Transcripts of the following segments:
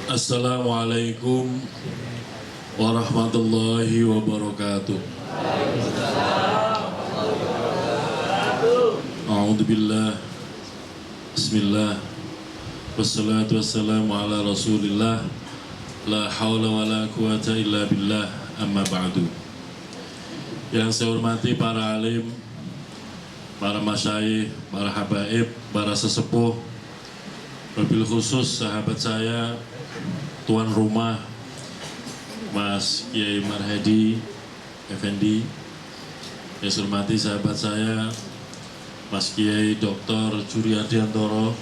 Assalamualaikum warahmatullahi wabarakatuh. A'udzubillah. Bismillah. Wassalatu wassalamu ala Rasulillah. La haula wa la quwata illa billah. Amma ba'du. Yang saya hormati para alim, para masyayikh, para habaib, para sesepuh, wabil khusus sahabat saya, tuan rumah Mas Kiai Marhadi Effendi. Yang saya hormati sahabat saya Mas Kiai Dr. Juriardiantoro,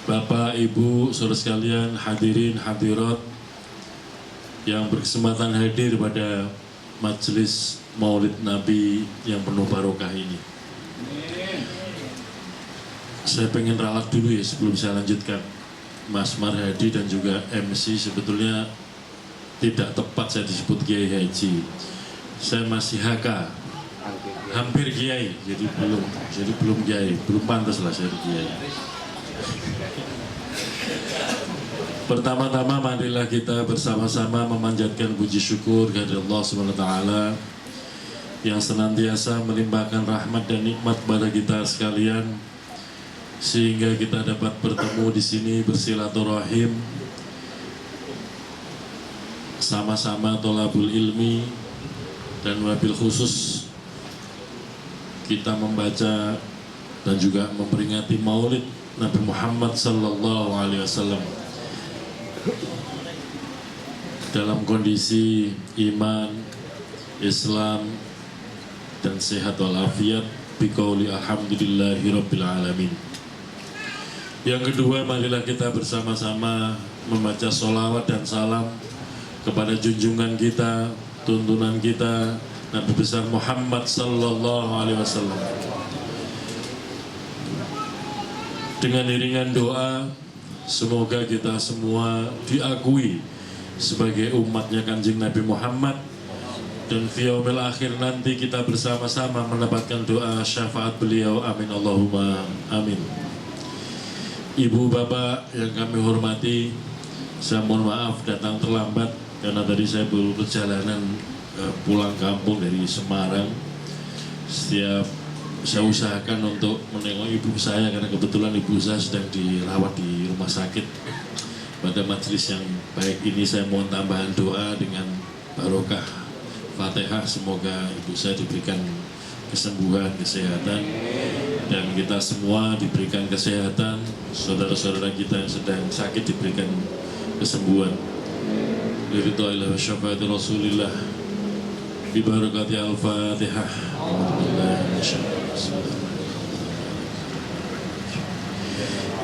Bapak, Ibu, saudara sekalian, hadirin hadirat yang berkesempatan hadir pada majelis Maulid Nabi yang penuh barokah ini. Saya pengen ralat dulu ya sebelum saya lanjutkan. Mas Marhadi dan juga MC sebetulnya tidak tepat saya disebut Kiai Haji. Saya masih HK, hampir Kiai, jadi belum Kiai, belum pantas lah saya Kiai. Pertama-tama marilah kita bersama-sama memanjatkan puji syukur kepada Allah SWT yang senantiasa melimpahkan rahmat dan nikmat kepada kita sekalian, sehingga kita dapat bertemu di sini bersilaturahim sama-sama tholabul ilmi, dan wabil khusus kita membaca dan juga memperingati Maulid Nabi Muhammad Sallallahu Alaihi Wasallam dalam kondisi iman, Islam, dan sehat walafiat biqauli alhamdulillahi rabbil alamin. Yang kedua, marilah kita bersama-sama membaca sholawat dan salam kepada junjungan kita, tuntunan kita, Nabi besar Muhammad Sallallahu Alaihi Wasallam. Dengan iringan doa, semoga kita semua diakui sebagai umatnya Kanjeng Nabi Muhammad, dan fi yaumil akhir nanti kita bersama-sama mendapatkan doa syafaat beliau. Amin Allahumma amin. Ibu bapak yang kami hormati, saya mohon maaf datang terlambat karena tadi saya baru perjalanan pulang kampung dari Semarang. Setiap saya usahakan untuk menengok ibu saya karena kebetulan ibu saya sedang dirawat di rumah sakit. Pada majelis yang baik ini saya mohon tambahan doa dengan barokah Fatihah, semoga ibu saya diberikan kesembuhan, kesehatan, dan kita semua diberikan kesehatan, saudara-saudara kita yang sedang sakit diberikan kesembuhan. Liridhaillah wa syafaati Rasulillah bi barakati al-Fatihah.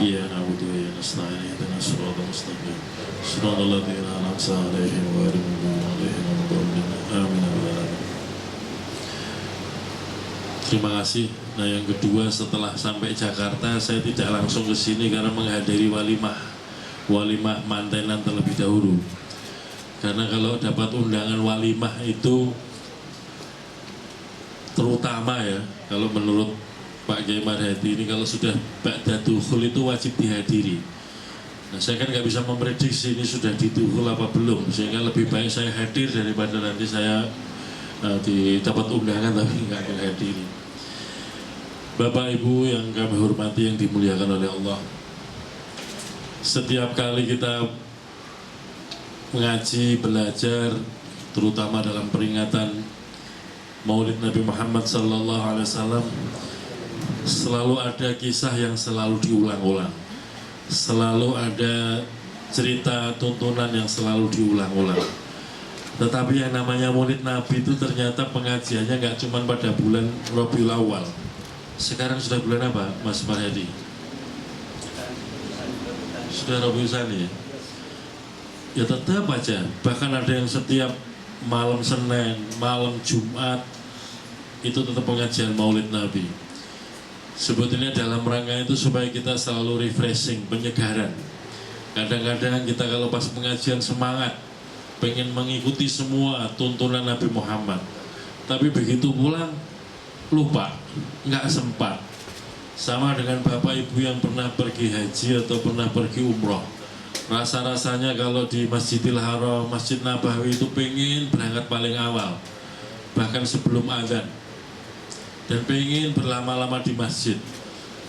Iya na'budu wa nasta'in ihdinas siratal mustaqim siratal ladzina an'amta 'alaihim ghairil maghdubi 'alaihim waladdallin. Amin. Terima kasih. Nah, yang kedua, setelah sampai Jakarta saya tidak langsung ke sini karena menghadiri walimah mantenan terlebih dahulu. Karena kalau dapat undangan walimah itu, terutama ya, kalau menurut Pak Kiai Marhadi ini, kalau sudah ba'dadukhul itu wajib dihadiri. Nah, saya kan nggak bisa memprediksi ini sudah didukhul apa belum, sehingga lebih baik saya hadir daripada nanti saya dapat undangan tapi nggak menghadiri. Bapak Ibu yang kami hormati, yang dimuliakan oleh Allah, setiap kali kita mengaji, belajar, terutama dalam peringatan Maulid Nabi Muhammad Sallallahu Alaihi Wasallam, selalu ada kisah yang selalu diulang-ulang, selalu ada cerita tuntunan yang selalu diulang-ulang. Tetapi yang namanya Maulid Nabi itu ternyata pengajiannya nggak cuma pada bulan Rabiul Awal. Sekarang sudah bulan apa, Mas Marhadi? Sudah Rabiul Tsani ya? Ya tetap aja, bahkan ada yang setiap malam Senin, malam Jumat itu tetap pengajian Maulid Nabi. Sebetulnya dalam rangka itu supaya kita selalu refreshing, penyegaran. Kadang-kadang kita kalau pas pengajian semangat, pengen mengikuti semua tuntunan Nabi Muhammad, tapi begitu pulang lupa, nggak sempat. Sama dengan bapak ibu yang pernah pergi haji atau pernah pergi umroh, Rasa-rasanya kalau di Masjidil Haram, Masjid Nabawi itu pengen berangkat paling awal, bahkan sebelum azan, dan pengen berlama-lama di masjid.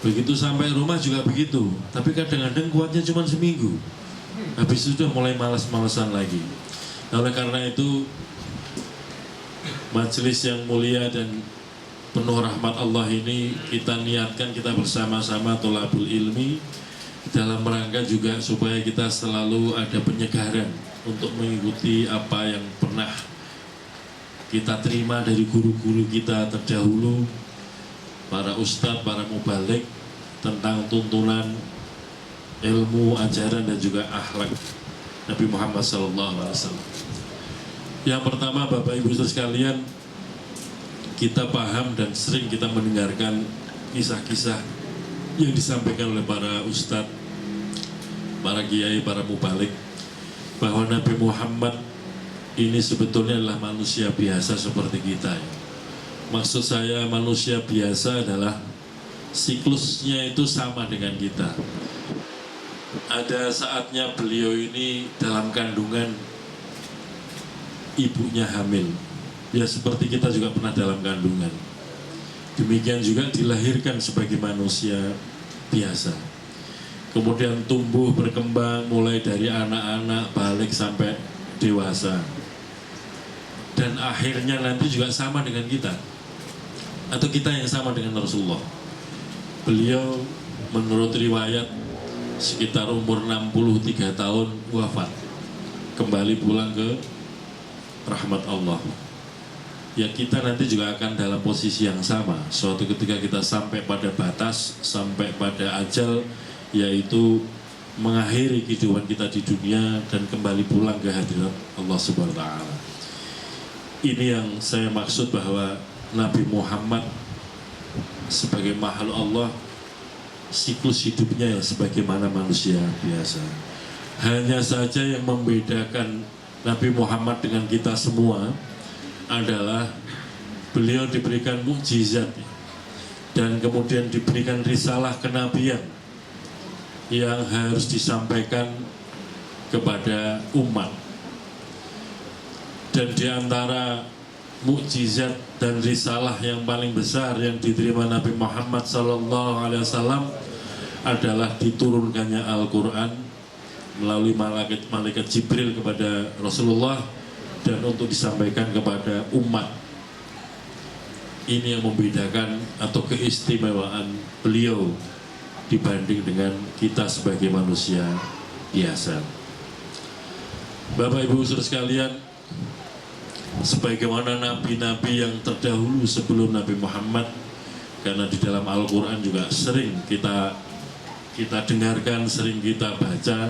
Begitu sampai rumah juga begitu, tapi kadang-kadang kuatnya cuma seminggu, habis itu sudah mulai malas-malasan lagi. Oleh karena itu, majelis yang mulia dan penuh rahmat Allah ini kita niatkan, kita bersama-sama tholabul ilmi, dalam rangka juga supaya kita selalu ada penyegaran untuk mengikuti apa yang pernah kita terima dari guru-guru kita terdahulu, para ustadz, para mubalik, tentang tuntunan ilmu, ajaran dan juga akhlak Nabi Muhammad SAW. Yang pertama, Bapak Ibu sekalian, kita paham dan sering kita mendengarkan kisah-kisah yang disampaikan oleh para ustadz, para kiai, para mubalik, bahwa Nabi Muhammad ini sebetulnya adalah manusia biasa seperti kita. Maksud saya manusia biasa adalah siklusnya itu sama dengan kita. Ada saatnya beliau ini dalam kandungan ibunya hamil, ya seperti kita juga pernah dalam kandungan. Demikian juga dilahirkan sebagai manusia biasa. Kemudian tumbuh berkembang mulai dari anak-anak balik sampai dewasa. Dan akhirnya nanti juga sama dengan kita, atau kita yang sama dengan Rasulullah. Beliau menurut riwayat sekitar umur 63 tahun wafat, kembali pulang ke rahmat Allah. Ya kita nanti juga akan dalam posisi yang sama. Suatu ketika kita sampai pada batas, sampai pada ajal, yaitu mengakhiri kehidupan kita di dunia dan kembali pulang ke hadirat Allah Subhanahu wa Ta'ala. Ini yang saya maksud bahwa Nabi Muhammad sebagai makhluk Allah, siklus hidupnya ya sebagaimana manusia biasa. Hanya saja yang membedakan Nabi Muhammad dengan kita semua adalah beliau diberikan mukjizat dan kemudian diberikan risalah kenabian yang harus disampaikan kepada umat. Dan di antara mukjizat dan risalah yang paling besar yang diterima Nabi Muhammad SAW adalah diturunkannya Al-Quran melalui malaikat Jibril kepada Rasulullah dan untuk disampaikan kepada umat. Ini yang membedakan atau keistimewaan beliau dibanding dengan kita sebagai manusia biasa. Bapak Ibu saudara sekalian, sebagaimana nabi-nabi yang terdahulu sebelum Nabi Muhammad, karena di dalam Al-Quran juga sering kita dengarkan, sering kita baca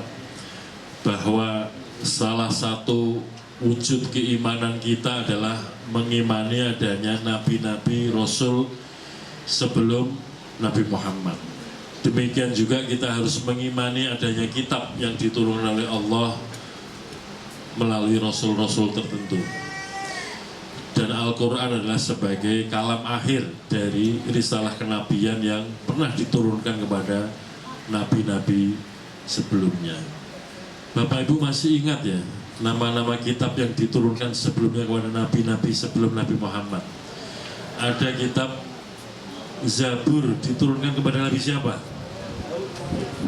bahwa salah satu wujud keimanan kita adalah mengimani adanya nabi-nabi rasul sebelum Nabi Muhammad. Demikian juga kita harus mengimani adanya kitab yang diturunkan oleh Allah melalui rasul-rasul tertentu. Dan Al-Quran adalah sebagai kalam akhir dari risalah kenabian yang pernah diturunkan kepada nabi-nabi sebelumnya. Bapak Ibu masih ingat ya nama-nama kitab yang diturunkan sebelumnya kepada nabi-nabi sebelum Nabi Muhammad? Ada kitab Zabur diturunkan kepada Nabi siapa?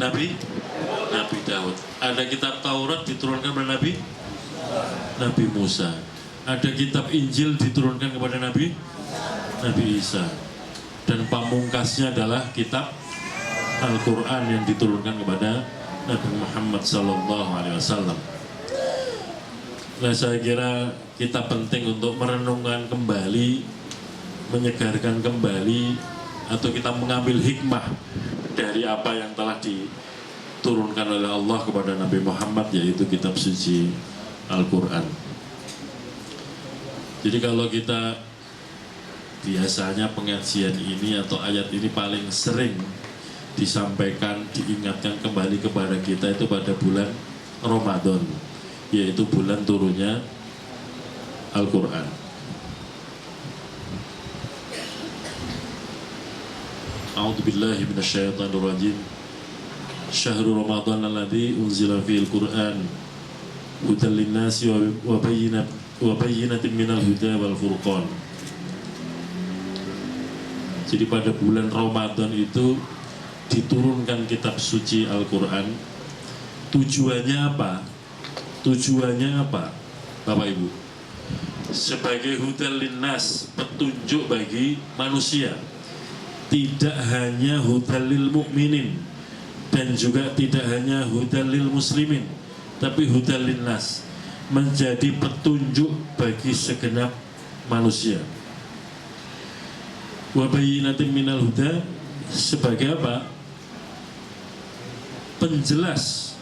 Nabi Daud. Ada kitab Taurat diturunkan kepada Nabi Musa. Ada kitab Injil diturunkan kepada Nabi Isa. Dan pamungkasnya adalah kitab Al-Quran yang diturunkan kepada Nabi Muhammad SAW. Nah, saya kira kita penting untuk merenungkan kembali, menyegarkan kembali, atau kita mengambil hikmah dari apa yang telah diturunkan oleh Allah kepada Nabi Muhammad, yaitu kitab suci Al-Quran. Jadi kalau kita biasanya pengajian ini atau ayat ini paling sering disampaikan, diingatkan kembali kepada kita itu pada bulan Ramadan, yaitu bulan turunnya Al-Quran. A'udzubillahi minasyaitonirrajim. Syahrul Ramadan alladzi unzila fihil Qur'an hudan linnasi wa bayyinatin minal huda wal furqan. Jadi pada bulan Ramadan itu diturunkan kitab suci Al-Qur'an. Tujuannya apa? Tujuannya apa, Bapak Ibu? Sebagai hudan linnas, petunjuk bagi manusia. Tidak hanya hudan lil mukminin dan juga tidak hanya hudan lil muslimin, tapi hudan linnas, menjadi petunjuk bagi segenap manusia. Wa bayyinatin minal huda, sebagai apa? Penjelas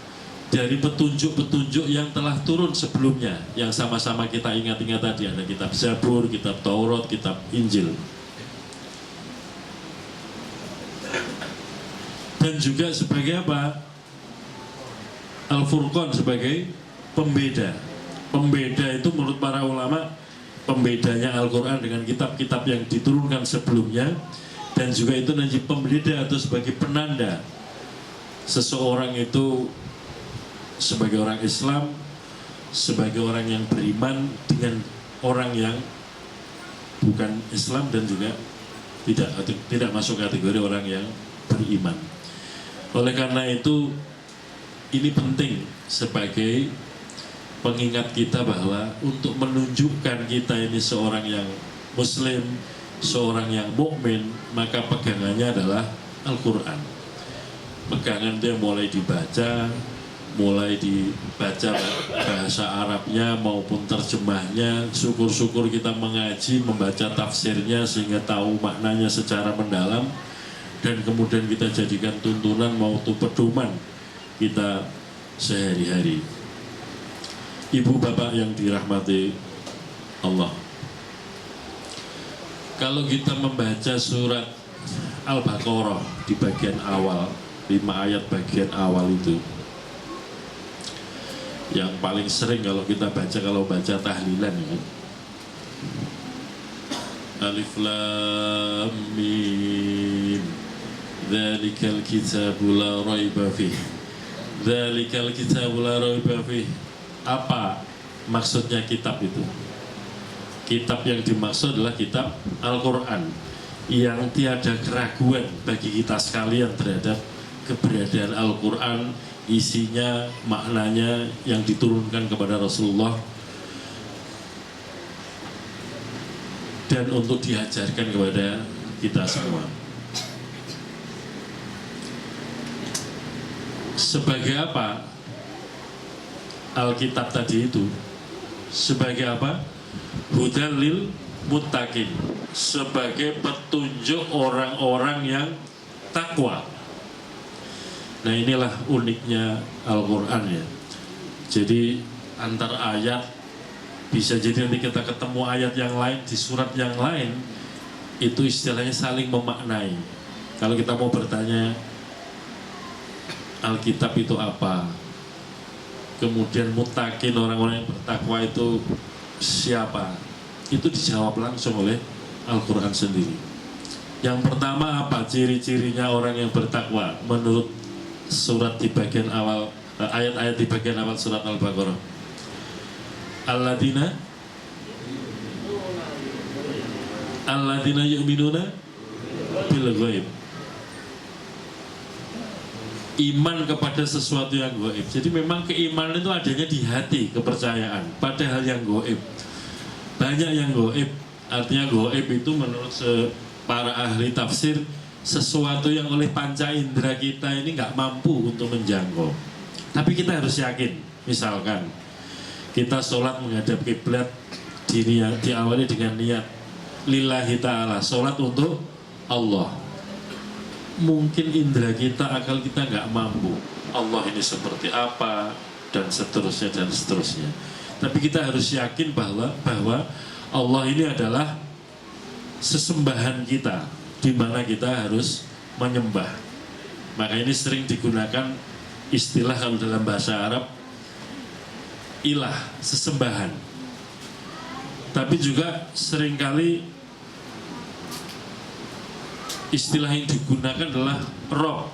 dari petunjuk-petunjuk yang telah turun sebelumnya, yang sama-sama kita ingat-ingat tadi. Ada kitab Zabur, kitab Taurat, kitab Injil. Dan juga sebagai apa? Al-Furqan, sebagai pembeda. Pembeda itu menurut para ulama, pembedanya Al-Quran dengan kitab-kitab yang diturunkan sebelumnya. Dan juga itu nanti pembeda atau sebagai penanda seseorang itu sebagai orang Islam, sebagai orang yang beriman dengan orang yang bukan Islam dan juga tidak masuk kategori orang yang beriman. Oleh karena itu, ini penting sebagai pengingat kita bahwa untuk menunjukkan kita ini seorang yang Muslim, seorang yang mukmin, maka pegangannya adalah Al-Quran. Pegangan itu yang mulai dibaca bahasa Arabnya maupun terjemahnya. Syukur-syukur kita mengaji, membaca tafsirnya sehingga tahu maknanya secara mendalam, dan kemudian kita jadikan tuntunan maupun pedoman kita sehari-hari. Ibu bapak yang dirahmati Allah, kalau kita membaca surat Al-Baqarah di bagian awal, 5 ayat bagian awal itu, yang paling sering kalau kita baca, kalau baca tahlilan ini, Alif Lam Mim, Dzalikal kitabu la raiba fih. Dzalikal kitabu la raiba fih. Apa maksudnya kitab itu? Kitab yang dimaksud adalah kitab Al-Quran, yang tiada keraguan bagi kita sekalian terhadap keberadaan Al-Quran, isinya, maknanya yang diturunkan kepada Rasulullah, dan untuk diajarkan kepada kita semua. Sebagai apa Alkitab tadi itu? Sebagai apa? Hudan lil muttaqin, sebagai petunjuk orang-orang yang takwa. Nah, inilah uniknya Al-Quran ya. Jadi antar ayat bisa jadi nanti kita ketemu ayat yang lain di surat yang lain, itu istilahnya saling memaknai. Kalau kita mau bertanya Alkitab itu apa, kemudian muttaqin, orang-orang yang bertakwa itu siapa, itu dijawab langsung oleh Al-Quran sendiri. Yang pertama apa ciri-cirinya orang yang bertakwa menurut surat di bagian awal, ayat-ayat di bagian awal surat Al-Baqarah? Alladzina yu'minuna bil ghaib. Iman kepada sesuatu yang gaib. Jadi memang keimanan itu adanya di hati, kepercayaan pada hal yang gaib. Banyak yang gaib. Artinya gaib itu menurut para ahli tafsir sesuatu yang oleh panca indera kita ini nggak mampu untuk menjangkau. Tapi kita harus yakin. Misalkan kita sholat menghadap kiblat, diawali dengan niat lillahi ta'ala, sholat untuk Allah. Mungkin indera kita, akal kita nggak mampu. Allah ini seperti apa, dan seterusnya dan seterusnya. Tapi kita harus yakin bahwa Allah ini adalah sesembahan kita, di mana kita harus menyembah. Maka ini sering digunakan istilah kalau dalam bahasa Arab, ilah, sesembahan. Tapi juga seringkali istilah yang digunakan adalah Rob.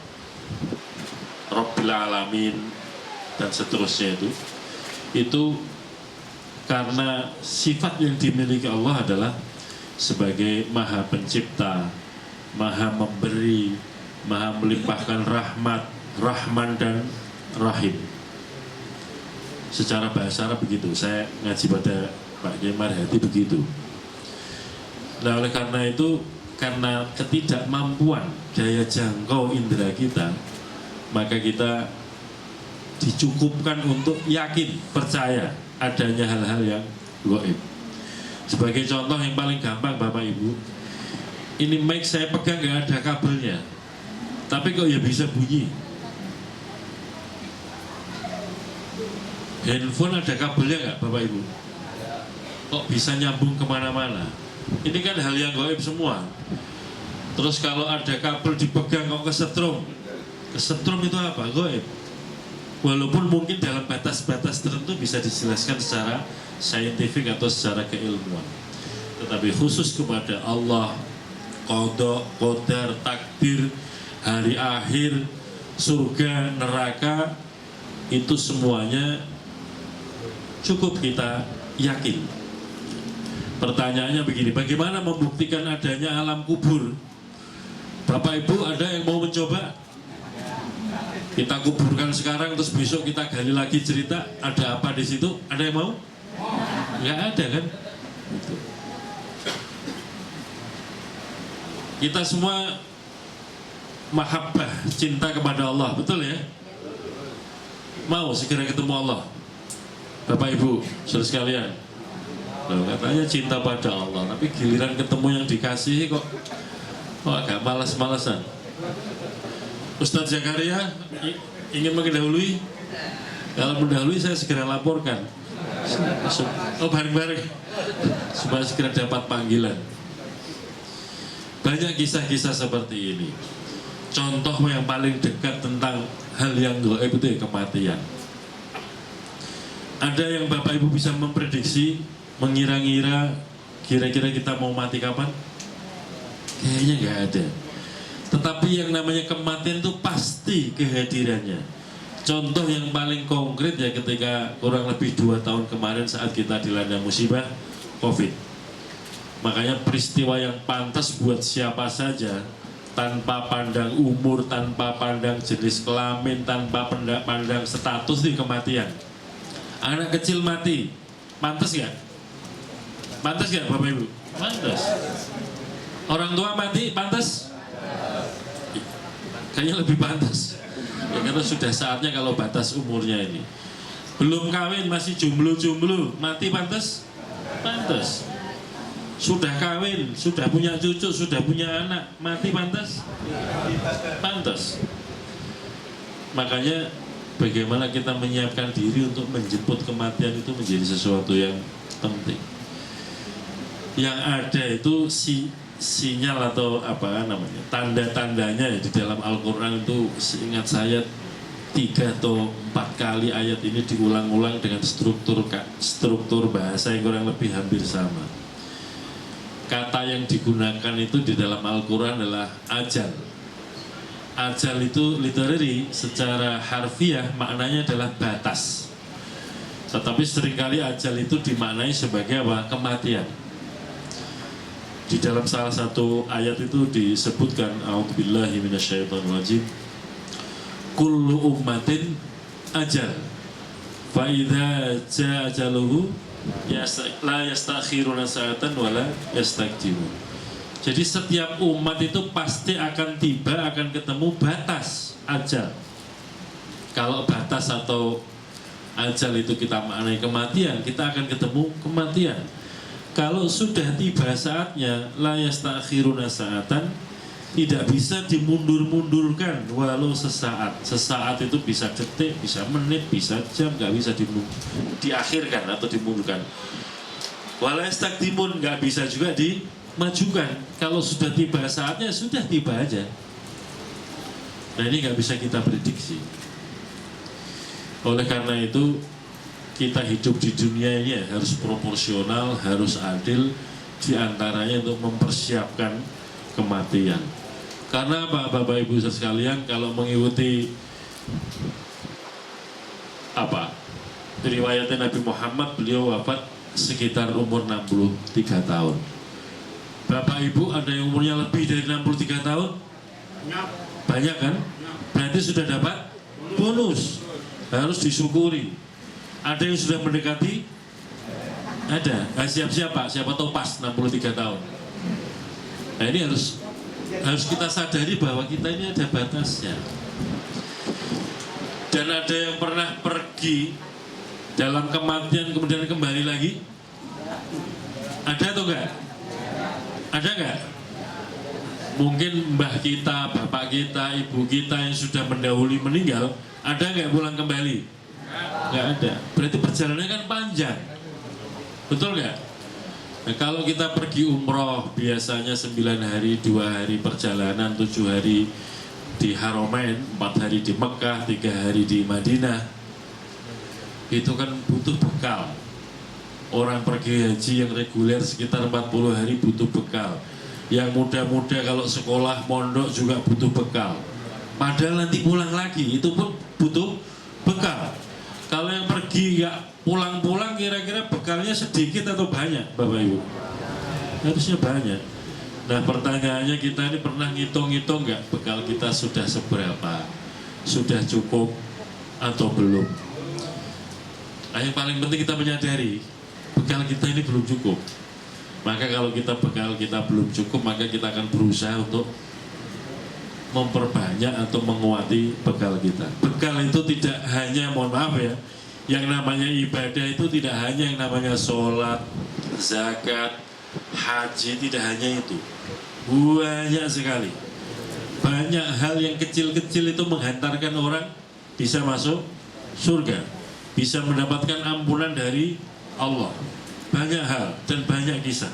Rabbil Alamin dan seterusnya itu karena sifat yang dimiliki Allah adalah sebagai Maha Pencipta, Maha Memberi, Maha melimpahkan rahmat, Rahman dan Rahim. Secara bahasa Arab begitu. Saya ngaji pada Pak Kiai Marhati begitu. Nah, oleh karena itu, karena ketidakmampuan daya jangkau indera kita, maka kita dicukupkan untuk yakin, percaya adanya hal-hal yang gaib. Sebagai contoh yang paling gampang Bapak Ibu, ini mic saya pegang nggak ada kabelnya, tapi kok ya bisa bunyi. Handphone ada kabelnya nggak Bapak Ibu? Kok bisa nyambung kemana-mana? Ini kan hal yang gaib semua. Terus kalau ada kabel dipegang kok kesetrum. Kesetrum itu apa? Gaib. Walaupun mungkin dalam batas-batas tertentu bisa dijelaskan secara saintifik atau secara keilmuan, tetapi khusus kepada Allah, qada, qadar, takdir, hari akhir, surga, neraka, itu semuanya cukup kita yakin. Pertanyaannya begini, bagaimana membuktikan adanya alam kubur? Bapak Ibu ada yang mau mencoba? Kita kuburkan sekarang terus besok kita gali lagi cerita, ada apa di situ? Ada yang mau? Nggak ada kan? Gitu. Kita semua mahabbah, cinta kepada Allah, betul ya? Mau segera ketemu Allah, Bapak Ibu, saudara sekalian. Loh, katanya cinta pada Allah, tapi giliran ketemu yang dikasihi kok agak malas-malasan. Ustadz Zakaria ingin mendahului. Kalau mendahului saya segera laporkan. Oh, bareng-bareng supaya segera dapat panggilan. Banyak kisah-kisah seperti ini. Contoh yang paling dekat tentang hal yang gaib itu ya kematian. Ada yang Bapak Ibu bisa memprediksi, mengira-ngira kira-kira kita mau mati kapan? Kayaknya nggak ada. Tetapi yang namanya kematian itu pasti kehadirannya. Contoh yang paling konkret ya ketika kurang lebih 2 tahun kemarin saat kita dilanda musibah COVID. Makanya peristiwa yang pantas buat siapa saja, tanpa pandang umur, tanpa pandang jenis kelamin, tanpa pandang status di kematian. Anak kecil mati, pantas gak? Pantas gak Bapak Ibu? Pantas. Orang tua mati, pantas? Kayaknya lebih pantas ya, karena sudah saatnya kalau batas umurnya ini. Belum kawin, masih jomblo-jomblo, mati pantas? Pantas. Sudah kawin, sudah punya cucu, sudah punya anak, mati pantas? Pantas. Makanya bagaimana kita menyiapkan diri untuk menjemput kematian itu menjadi sesuatu yang penting. Yang ada itu sinyal atau apa namanya, tanda-tandanya di dalam Al-Quran itu, seingat saya 3 atau 4 kali ayat ini diulang-ulang dengan struktur bahasa yang kurang lebih hampir sama. Kata yang digunakan itu di dalam Al-Quran adalah ajal. Ajal itu literally secara harfiah maknanya adalah batas, tetapi seringkali ajal itu dimaknai sebagai apa? Kematian. Di dalam salah satu ayat itu disebutkan, a'udzubillahi minasyaitonirrajim, kullu ummatin ajal fa idza jaa ajaluhu la yastakhiruna sa'atan wala yastaqdimun. Jadi setiap umat itu pasti akan tiba, akan ketemu batas ajal. Kalau batas atau ajal itu kita maknai kematian, kita akan ketemu kematian. Kalau sudah tiba saatnya, la yastakhiruna sa'atan, tidak bisa dimundur-mundurkan walau sesaat. Sesaat itu bisa detik, bisa menit, bisa jam, nggak bisa diakhirkan atau dimundurkan. Wala yastaqdimun, nggak bisa juga dimajukan. Kalau sudah tiba saatnya, sudah tiba aja. Nah, ini nggak bisa kita prediksi. Oleh karena itu, kita hidup di dunia ini harus proporsional, harus adil, diantaranya untuk mempersiapkan kematian. Karena apa Bapak Ibu sekalian, kalau mengikuti apa? Riwayatnya Nabi Muhammad, beliau wafat sekitar umur 63 tahun. Bapak Ibu ada yang umurnya lebih dari 63 tahun? Banyak kan? Berarti sudah dapat bonus. Harus disyukuri. Ada yang sudah mendekati? Ada. Siap-siap Pak, siapa tahu pas 63 tahun. Nah ini harus kita sadari bahwa kita ini ada batasnya. Dan ada yang pernah pergi dalam kematian kemudian kembali lagi? Ada atau enggak? Ada enggak? Mungkin mbah kita, bapak kita, ibu kita yang sudah mendahului meninggal, ada enggak pulang kembali? Enggak ada. Berarti perjalanannya kan panjang. Betul enggak? Nah, kalau kita pergi umroh biasanya 9 hari, 2 hari perjalanan, 7 hari di Haramain, 4 hari di Mekah, 3 hari di Madinah. Itu kan butuh bekal. Orang pergi haji yang reguler sekitar 40 hari butuh bekal. Yang muda-muda kalau sekolah, mondok juga butuh bekal. Padahal nanti pulang lagi, itu pun butuh bekal. Kalau yang pergi nggak pulang-pulang, kira-kira bekalnya sedikit atau banyak, Bapak Ibu? Harusnya banyak. Nah pertanyaannya, kita ini pernah ngitung-ngitung nggak bekal kita sudah seberapa? Sudah cukup atau belum? Nah, yang paling penting kita menyadari bekal kita ini belum cukup. Maka kalau bekal kita belum cukup, maka kita akan berusaha untuk memperbanyak atau menguati bekal kita. Bekal itu tidak hanya, mohon maaf ya, yang namanya ibadah itu tidak hanya yang namanya sholat, zakat, haji, tidak hanya itu. Banyak sekali. Banyak hal yang kecil-kecil itu menghantarkan orang bisa masuk surga, bisa mendapatkan ampunan dari Allah. Banyak hal dan banyak kisah.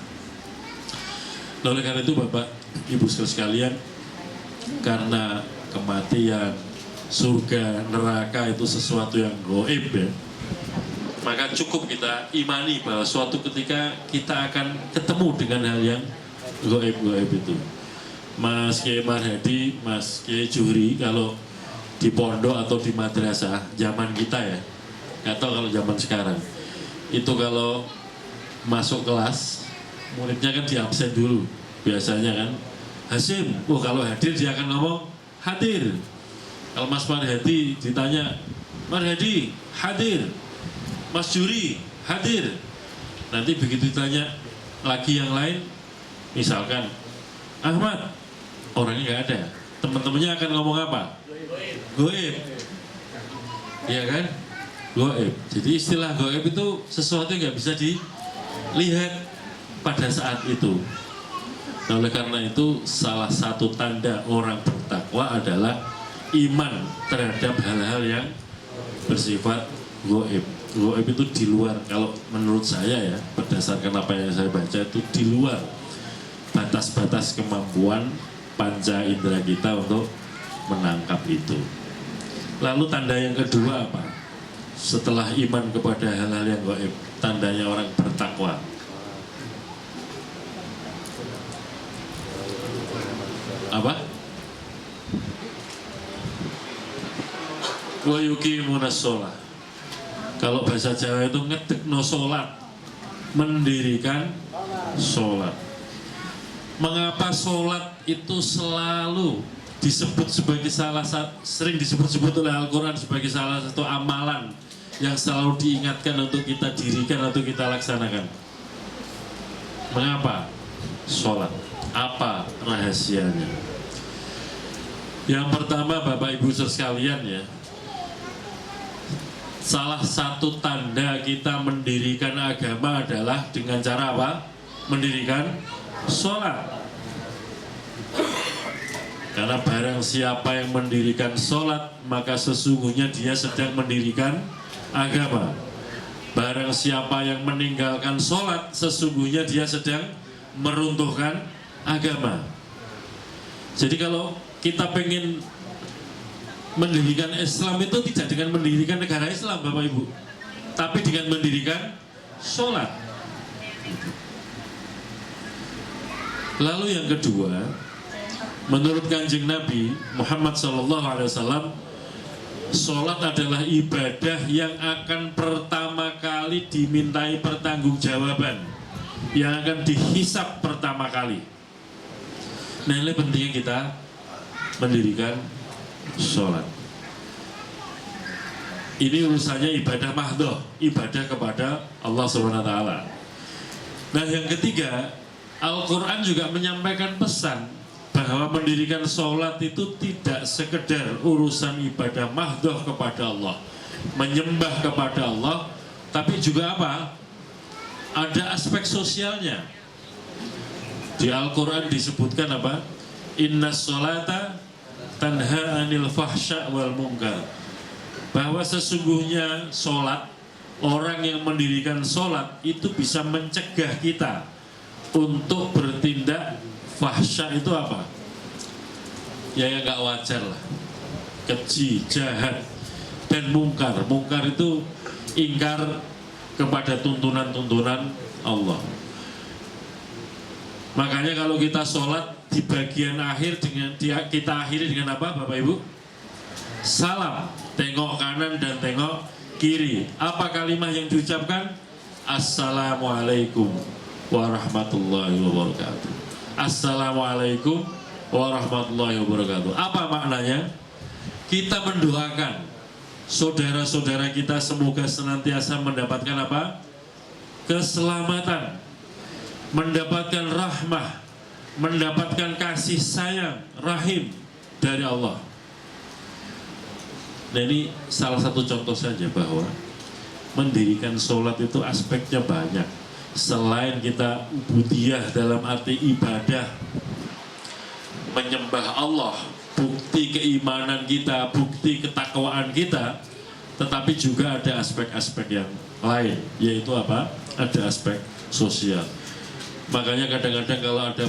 Oleh karena itu Bapak Ibu sekalian, karena kematian, surga, neraka itu sesuatu yang gaib ya, maka cukup kita imani bahwa suatu ketika kita akan ketemu dengan hal yang gaib-gaib itu. Mas Kiai Marhadi, Mas Kiai Juhri, kalau di pondok atau di madrasah zaman kita ya, nggak tahu kalau zaman sekarang itu, kalau masuk kelas muridnya kan diabsen dulu biasanya kan. Hasim, kalau hadir dia akan ngomong hadir. Kalau Mas Marhadi ditanya, Marhadi hadir, Mas Juri hadir. Nanti begitu ditanya lagi yang lain, misalkan Ahmad, orangnya nggak ada, teman-temannya akan ngomong apa? Goib, ya kan? Goib. Jadi istilah goib itu sesuatu yang nggak bisa dilihat pada saat itu. Nah, oleh karena itu salah satu tanda orang bertakwa adalah iman terhadap hal-hal yang bersifat goib. Goib itu di luar, kalau menurut saya ya, berdasarkan apa yang saya baca, itu di luar batas-batas kemampuan panca indera kita untuk menangkap itu. Lalu tanda yang kedua apa? Setelah iman kepada hal-hal yang gaib, tandanya orang bertakwa. Apa? Wa yuqimunas shalah. Kalau bahasa Jawa itu ngedekno sholat, mendirikan sholat. Mengapa sholat itu selalu disebut sebagai sering disebut-sebut oleh Al-Quran sebagai salah satu amalan yang selalu diingatkan untuk kita dirikan atau kita laksanakan? Mengapa sholat? Apa rahasianya? Yang pertama Bapak Ibu sekalian ya, salah satu tanda kita mendirikan agama adalah dengan cara apa? Mendirikan sholat. Karena barang siapa yang mendirikan sholat, maka sesungguhnya dia sedang mendirikan agama. Barang siapa yang meninggalkan sholat, sesungguhnya dia sedang meruntuhkan agama. Jadi kalau kita pengen mendirikan Islam itu tidak dengan mendirikan negara Islam Bapak Ibu, tapi dengan mendirikan sholat. Lalu yang kedua, menurut Kanjeng Nabi Muhammad SAW, Sholat adalah ibadah yang akan pertama kali dimintai pertanggungjawaban, yang akan dihisap pertama kali. Nah, ini pentingnya kita mendirikan sholat. Ini urusannya ibadah mahdhah, ibadah kepada Allah SWT. Nah, yang ketiga, Al-Quran juga menyampaikan pesan bahwa mendirikan sholat itu tidak sekedar urusan ibadah mahdhah kepada Allah, menyembah kepada Allah, tapi juga apa? Ada aspek sosialnya. Di Al-Quran disebutkan apa? Inna sholata tanha anil fahsya wal munkar. Bahwa sesungguhnya sholat, orang yang mendirikan sholat itu bisa mencegah kita untuk bertindak fahsya. Itu apa? Ya yang gak wajar lah, keji, jahat, dan mungkar. Mungkar itu ingkar kepada tuntunan-tuntunan Allah. Makanya kalau kita sholat di bagian akhir kita akhiri dengan apa, Bapak Ibu? Salam, tengok kanan dan tengok kiri. Apa kalimat yang diucapkan? Assalamualaikum warahmatullahi wabarakatuh. Assalamualaikum warahmatullahi wabarakatuh. Apa maknanya? Kita mendoakan saudara-saudara kita semoga senantiasa mendapatkan apa? Keselamatan, mendapatkan rahmah, mendapatkan kasih sayang, rahim dari Allah. Nah, ini salah satu contoh saja bahwa mendirikan sholat itu aspeknya banyak. Selain kita ubudiyah dalam arti ibadah, menyembah Allah, bukti keimanan kita, bukti ketakwaan kita, tetapi juga ada aspek-aspek yang lain, yaitu apa? Ada aspek sosial. Makanya kadang-kadang kalau ada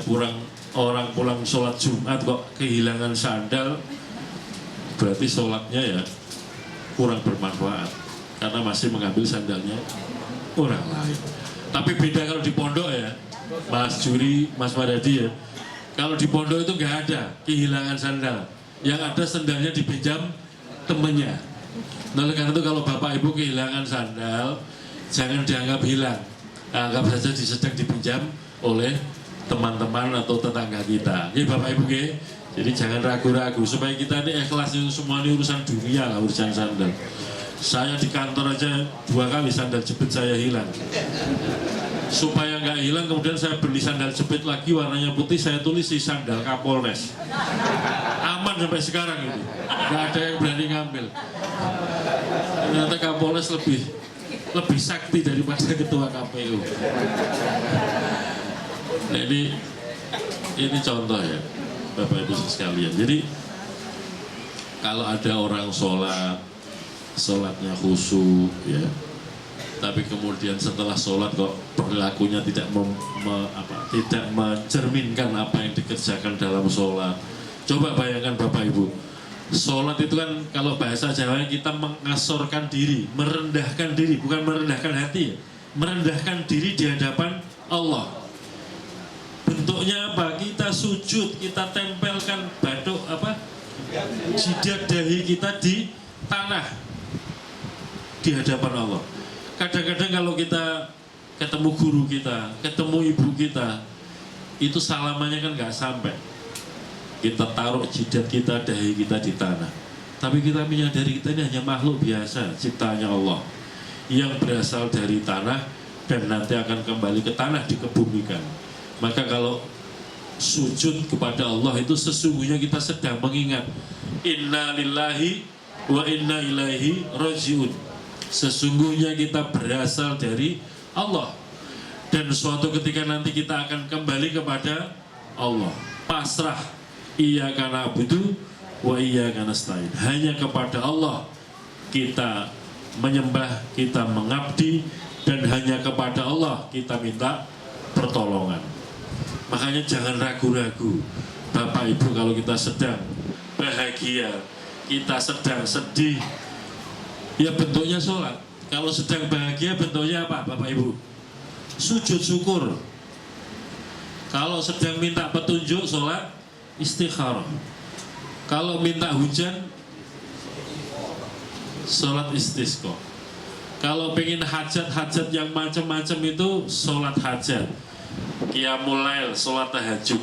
orang pulang sholat Jumat kok kehilangan sandal, berarti sholatnya ya kurang bermanfaat, karena masih mengambil sandalnya orang lain. Tapi beda kalau di pondok ya, Mas Juri, Mas Madadi ya. Kalau di pondok itu nggak ada kehilangan sandal, yang ada sandalnya dipinjam temennya. Nah, oleh karena itu kalau Bapak Ibu kehilangan sandal, jangan dianggap hilang, anggap saja sedang dipinjam oleh teman-teman atau tetangga kita. Ya Bapak Ibu ya. Jadi jangan ragu-ragu, supaya kita ini ikhlas. Itu semua ini urusan dunia lah, urusan sandal. Saya di kantor aja 2 kali sandal jepit saya hilang. Supaya nggak hilang, kemudian saya beli sandal jepit lagi warnanya putih, saya tulis di sandal Kapolres. Aman sampai sekarang itu, nggak ada yang berani ngambil. Ternyata Kapolres lebih sakti daripada ketua KPU. Nah, ini contoh ya, Bapak Ibu sekalian. Jadi kalau ada orang sholatnya khusyuk ya, tapi kemudian setelah sholat kok perilakunya tidak mencerminkan apa yang dikerjakan dalam sholat. Coba bayangkan Bapak Ibu, sholat itu kan kalau bahasa Jawa kita mengasorkan diri, merendahkan diri, bukan merendahkan hati ya, merendahkan diri di hadapan Allah. Bentuknya apa? Kita sujud, kita tempelkan batuk jidat dahi kita di tanah di hadapan Allah. Kadang-kadang kalau kita ketemu guru kita, ketemu ibu kita, itu salamannya kan nggak sampai. Kita taruh jidat kita, dahi kita di tanah. Tapi kita menyadari kita ini hanya makhluk biasa, ciptaannya Allah, yang berasal dari tanah dan nanti akan kembali ke tanah, dikebumikan. Maka kalau sujud kepada Allah itu sesungguhnya kita sedang mengingat inna lillahi wa inna ilaihi rajiun. Sesungguhnya kita berasal dari Allah, dan suatu ketika nanti kita akan kembali kepada Allah. Pasrah, iyyaka na'budu wa iyyaka nasta'in. Hanya kepada Allah kita menyembah, kita mengabdi, dan hanya kepada Allah kita minta pertolongan. Makanya jangan ragu-ragu Bapak Ibu, kalau kita sedang bahagia, kita sedang sedih, ya bentuknya sholat. Kalau sedang bahagia bentuknya apa Bapak Ibu? Sujud syukur. Kalau sedang minta petunjuk, sholat istikharah. Kalau minta hujan, sholat istisqa. Kalau pengen hajat-hajat yang macam-macam itu sholat hajat, qiyamul lail, sholat tahajud.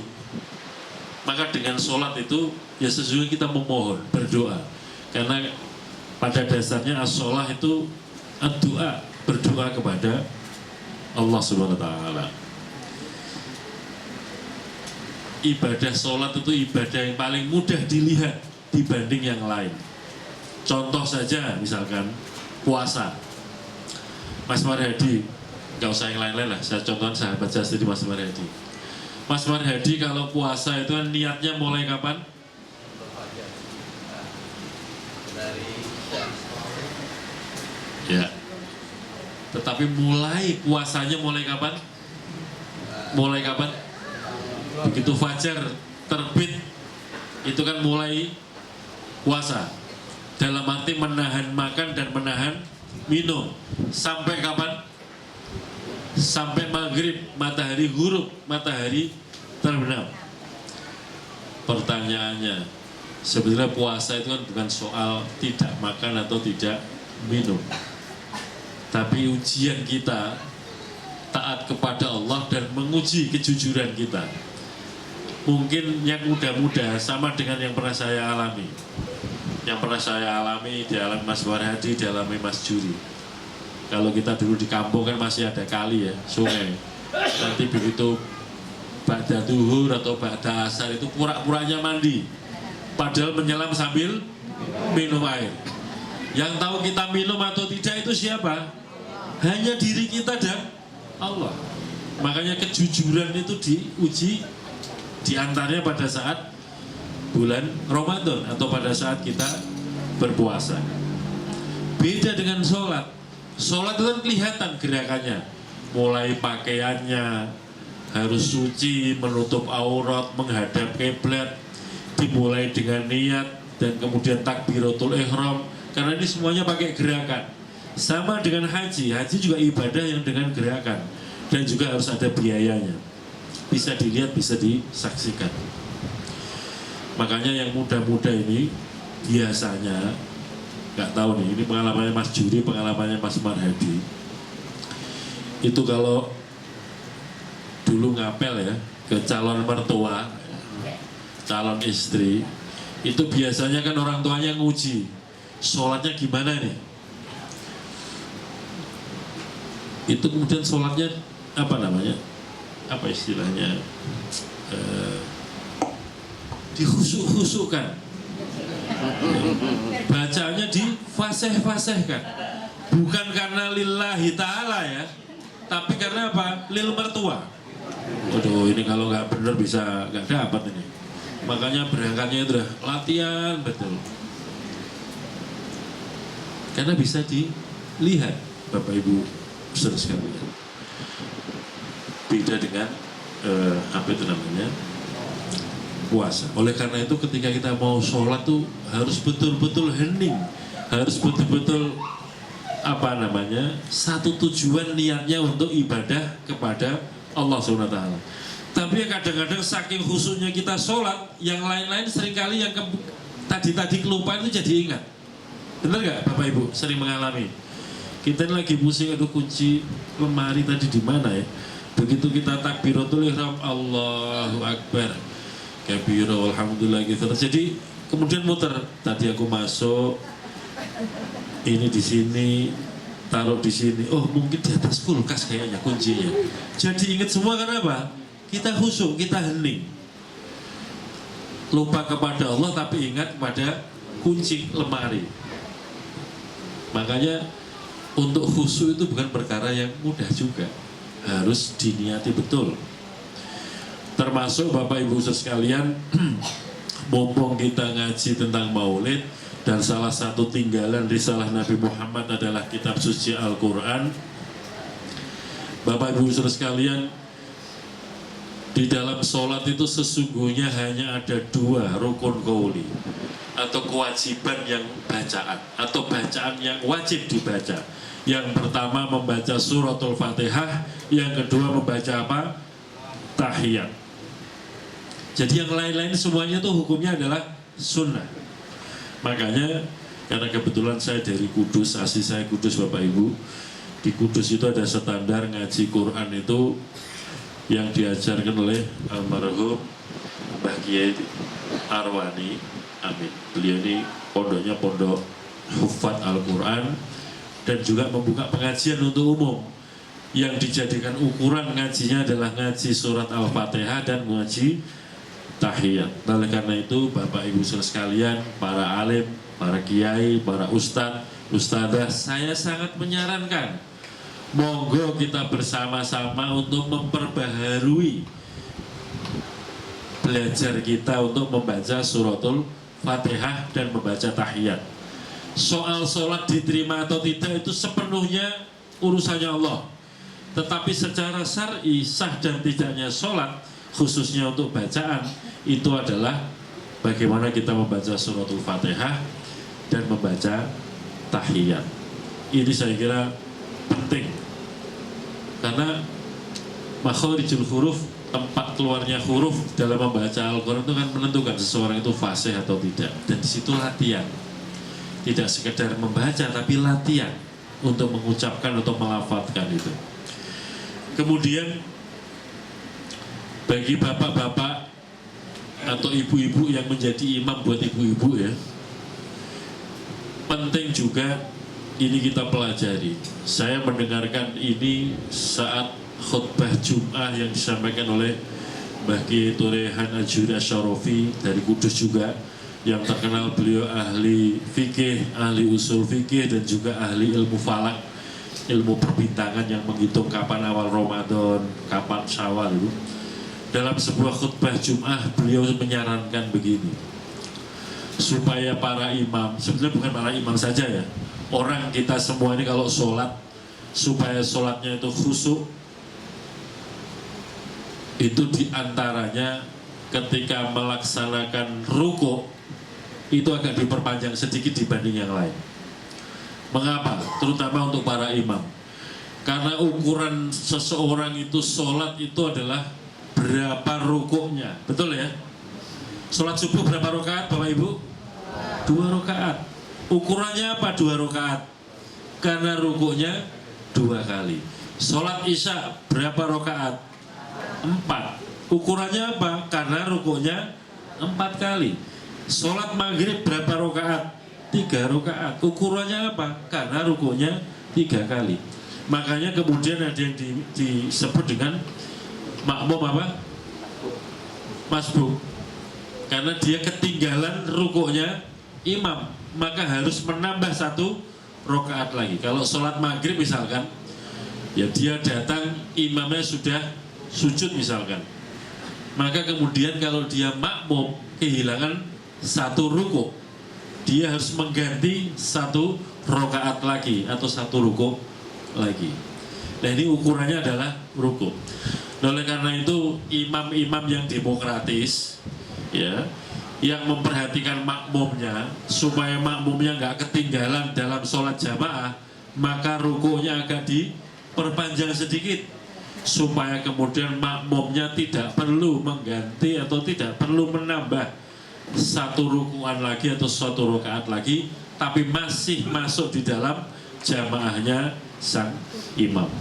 Maka dengan sholat itu ya sesungguhnya kita memohon, berdoa. Karena pada dasarnya as-sholah itu doa, berdoa kepada Allah Subhanahu wa taala. Ibadah sholat itu ibadah yang paling mudah dilihat dibanding yang lain. Contoh saja misalkan puasa. Mas Marhadi, nggak usah yang lain-lain lah, saya contohkan sahabat saya sendiri Mas Marhadi. Mas Marhadi kalau puasa itu kan niatnya mulai kapan? Ya. Tetapi mulai puasanya mulai kapan? Mulai kapan? Begitu fajar terbit itu kan mulai puasa. Dalam arti menahan makan dan menahan minum. Sampai kapan? Sampai maghrib, matahari gurub, matahari terbenam. Pertanyaannya, sebenarnya puasa itu kan bukan soal tidak makan atau tidak minum, tapi ujian kita taat kepada Allah dan menguji kejujuran kita. Mungkin yang muda-muda sama dengan yang pernah saya alami. Yang pernah saya alami dialami Mas Warhadi, dialami Mas Juri. Kalau kita dulu di kampung kan masih ada kali ya, sungai. Nanti begitu ba'da duhur atau ba'da asar itu pura-puranya mandi, padahal menyelam sambil minum air. Yang tahu kita minum atau tidak itu siapa? Hanya diri kita dan Allah. Makanya kejujuran itu diuji diantaranya pada saat bulan Ramadan atau pada saat kita berpuasa. Beda dengan sholat. Sholat itu kan kelihatan gerakannya, mulai pakaiannya harus suci, menutup aurat, menghadap kiblat, dimulai dengan niat dan kemudian takbiratul ihram. Karena ini semuanya pakai gerakan. Sama dengan haji, haji juga ibadah yang dengan gerakan dan juga harus ada biayanya. Bisa dilihat, bisa disaksikan. Makanya yang muda-muda ini biasanya nggak tahu nih, ini pengalamannya Mas Juri, pengalamannya Mas Marhadi. Itu kalau dulu ngapel ya ke calon mertua, calon istri, itu biasanya kan orang tuanya nguji sholatnya gimana nih. Itu kemudian sholatnya apa namanya? Apa istilahnya? Dihusuk-husukkan. Bacanya difasih-fasihkan. Bukan karena lillahi ta'ala ya, tapi karena apa? Lil mertua. Waduh, ini kalau nggak bener bisa nggak dapat ini. Makanya berangkatnya itu udah latihan betul. Karena bisa dilihat Bapak Ibu saudara sekalian. Beda dengan apa itu namanya? Puasa. Oleh karena itu ketika kita mau sholat tuh harus betul-betul hening, harus betul-betul apa namanya, satu tujuan niatnya untuk ibadah kepada Allah SWT. Tapi kadang-kadang saking khusyuknya kita sholat, yang lain-lain seringkali yang tadi kelupaan itu jadi ingat. Benar nggak Bapak Ibu? Sering mengalami. Kita ini lagi pusing, aduh kunci lemari tadi di mana ya? Begitu kita takbiratul ihram, Allahu Akbar, kabiro, alhamdulillah gitu. Jadi kemudian muter. Tadi aku masuk, ini di sini, taruh di sini. Oh mungkin di atas kulkas kayaknya kuncinya. Jadi ingat semua karena apa? Kita khusyuk, kita hening. Lupa kepada Allah tapi ingat pada kunci lemari. Makanya untuk khusyuk itu bukan perkara yang mudah juga. Harus diniati betul. Termasuk Bapak Ibu sekalian, mumpung kita ngaji tentang maulid dan salah satu tinggalan risalah Nabi Muhammad adalah kitab suci Al-Quran. Bapak Ibu sekalian, di dalam sholat itu sesungguhnya hanya ada dua rukun qauli atau kewajiban yang bacaan atau bacaan yang wajib dibaca. Yang pertama membaca suratul Fatihah, yang kedua membaca apa? Tahiyat. Jadi yang lain-lain semuanya itu hukumnya adalah sunnah. Makanya Karena kebetulan saya dari Kudus, asli saya Kudus Bapak Ibu. Di Kudus itu ada standar ngaji Quran itu yang diajarkan oleh almarhum Mbah Kiai Arwani, amin. Beliau ini pondoknya pondok hufat Al-Quran dan juga membuka pengajian untuk umum. Yang dijadikan ukuran ngajinya adalah ngaji surat Al-Fatihah dan ngaji tahiyat. Oleh karena itu Bapak Ibu sekalian, para alim, para kiai, para ustadz, ustadzah, saya sangat menyarankan monggo kita bersama-sama untuk memperbaharui belajar kita untuk membaca suratul Fatihah dan membaca tahiyat. Soal sholat diterima atau tidak itu sepenuhnya urusannya Allah. Tetapi secara syar'i sah dan tidaknya sholat, khususnya untuk bacaan, itu adalah bagaimana kita membaca suratul Fatihah dan membaca tahiyat. Ini saya kira penting, karena makharijul huruf, tempat keluarnya huruf dalam membaca Al-Quran itu kan menentukan seseorang itu fasih atau tidak. Dan disitu latihan, tidak sekedar membaca tapi latihan untuk mengucapkan atau melafadzkan itu. Kemudian bagi bapak-bapak atau ibu-ibu yang menjadi imam buat ibu-ibu ya, penting juga ini kita pelajari. Saya mendengarkan ini saat khutbah Jum'ah yang disampaikan oleh Mbah Kiai Turehan Al-Juri Asy-Syarafi dari Kudus juga, yang terkenal beliau ahli fikih, ahli usul fikih dan juga ahli ilmu falak, ilmu perbintangan yang menghitung kapan awal Ramadan, kapan Syawal itu. Dalam sebuah khutbah Jum'ah beliau menyarankan begini, supaya para imam, sebenarnya bukan para imam saja ya, orang kita semua ini kalau sholat, supaya sholatnya itu khusyuk, itu diantaranya ketika melaksanakan ruku itu agak diperpanjang sedikit dibanding yang lain. Mengapa? Terutama untuk para imam. Karena ukuran seseorang itu sholat itu adalah berapa rukuknya. Betul ya? Sholat subuh berapa rakaat Bapak Ibu? 2 rakaat. Ukurannya apa 2 rakaat? Karena rukuknya 2 kali. Sholat isya berapa rakaat? 4. Ukurannya apa? Karena rukuknya 4 kali. Sholat maghrib berapa rakaat? 3 rakaat. Ukurannya apa? Karena rukuknya 3 kali. Makanya kemudian ada yang disebut dengan makmum apa? Masbuk. Karena dia ketinggalan rukuknya imam, maka harus menambah 1 rakaat lagi. Kalau sholat maghrib misalkan, ya dia datang imamnya sudah sujud misalkan, maka kemudian kalau dia makmum kehilangan 1 rukuk, dia harus mengganti 1 rakaat lagi atau 1 rukuk lagi. Nah ini ukurannya adalah rukuk. Nah, oleh karena itu imam-imam yang demokratis ya, yang memperhatikan makmumnya supaya makmumnya nggak ketinggalan dalam sholat jamaah, maka rukuknya agak diperpanjang sedikit supaya kemudian makmumnya tidak perlu mengganti atau tidak perlu menambah 1 rukuan lagi atau 1 rakaat lagi, tapi masih masuk di dalam jamaahnya sang imam.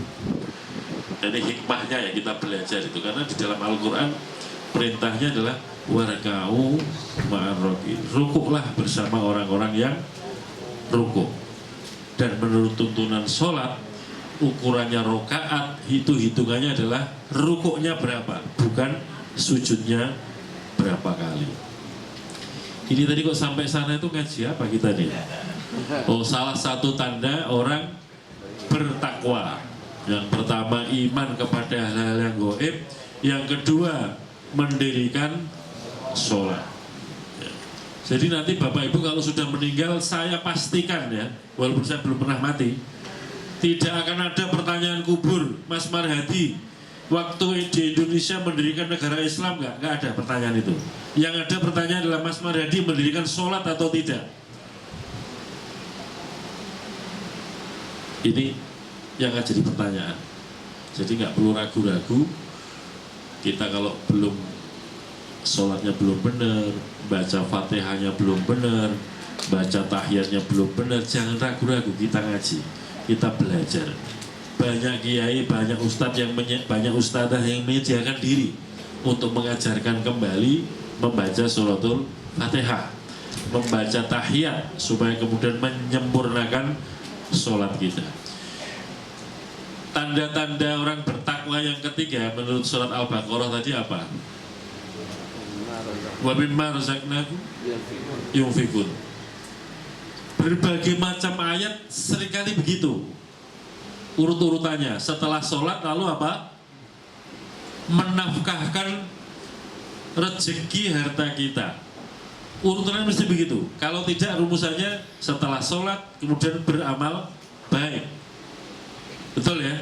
Jadi hikmahnya ya kita belajar itu, karena di dalam Al-Quran perintahnya adalah warka'u ma'ar raki'in, rukuklah bersama orang-orang yang rukuk. Dan menurut tuntunan sholat, ukurannya rakaat itu hitungannya adalah rukuknya berapa, bukan sujudnya berapa kali. Ini tadi kok sampai sana itu ngaji apa kita nih? Oh, salah satu tanda orang bertakwa. Yang pertama iman kepada hal-hal yang gaib, yang kedua mendirikan sholat. Ya. Jadi nanti Bapak Ibu kalau sudah meninggal, saya pastikan ya, walaupun saya belum pernah mati, tidak akan ada pertanyaan kubur, Mas Marhadi waktu di Indonesia mendirikan negara Islam nggak ada pertanyaan itu. Yang ada pertanyaan adalah Mas Marhadi mendirikan sholat atau tidak. Ini yang akan jadi pertanyaan. Jadi nggak perlu ragu-ragu. Kita kalau belum sholatnya belum benar, baca fatihahnya belum benar, baca tahiyatnya belum benar, jangan ragu-ragu, kita ngaji, kita belajar. Banyak kiai, banyak ustadz banyak ustadzah yang menyediakan diri untuk mengajarkan kembali membaca suratul Fatihah, membaca tahiyat supaya kemudian menyempurnakan sholat kita. Tanda-tanda orang bertakwa yang ketiga menurut surat Al-Baqarah tadi apa? Wa mimma razaqnakum yunfikun. Berbagai macam ayat seringkali begitu urut-urutannya. Setelah sholat lalu apa? Menafkahkan rezeki harta kita. Urutannya mesti begitu. Kalau tidak, rumusannya setelah sholat kemudian beramal baik. Betul ya?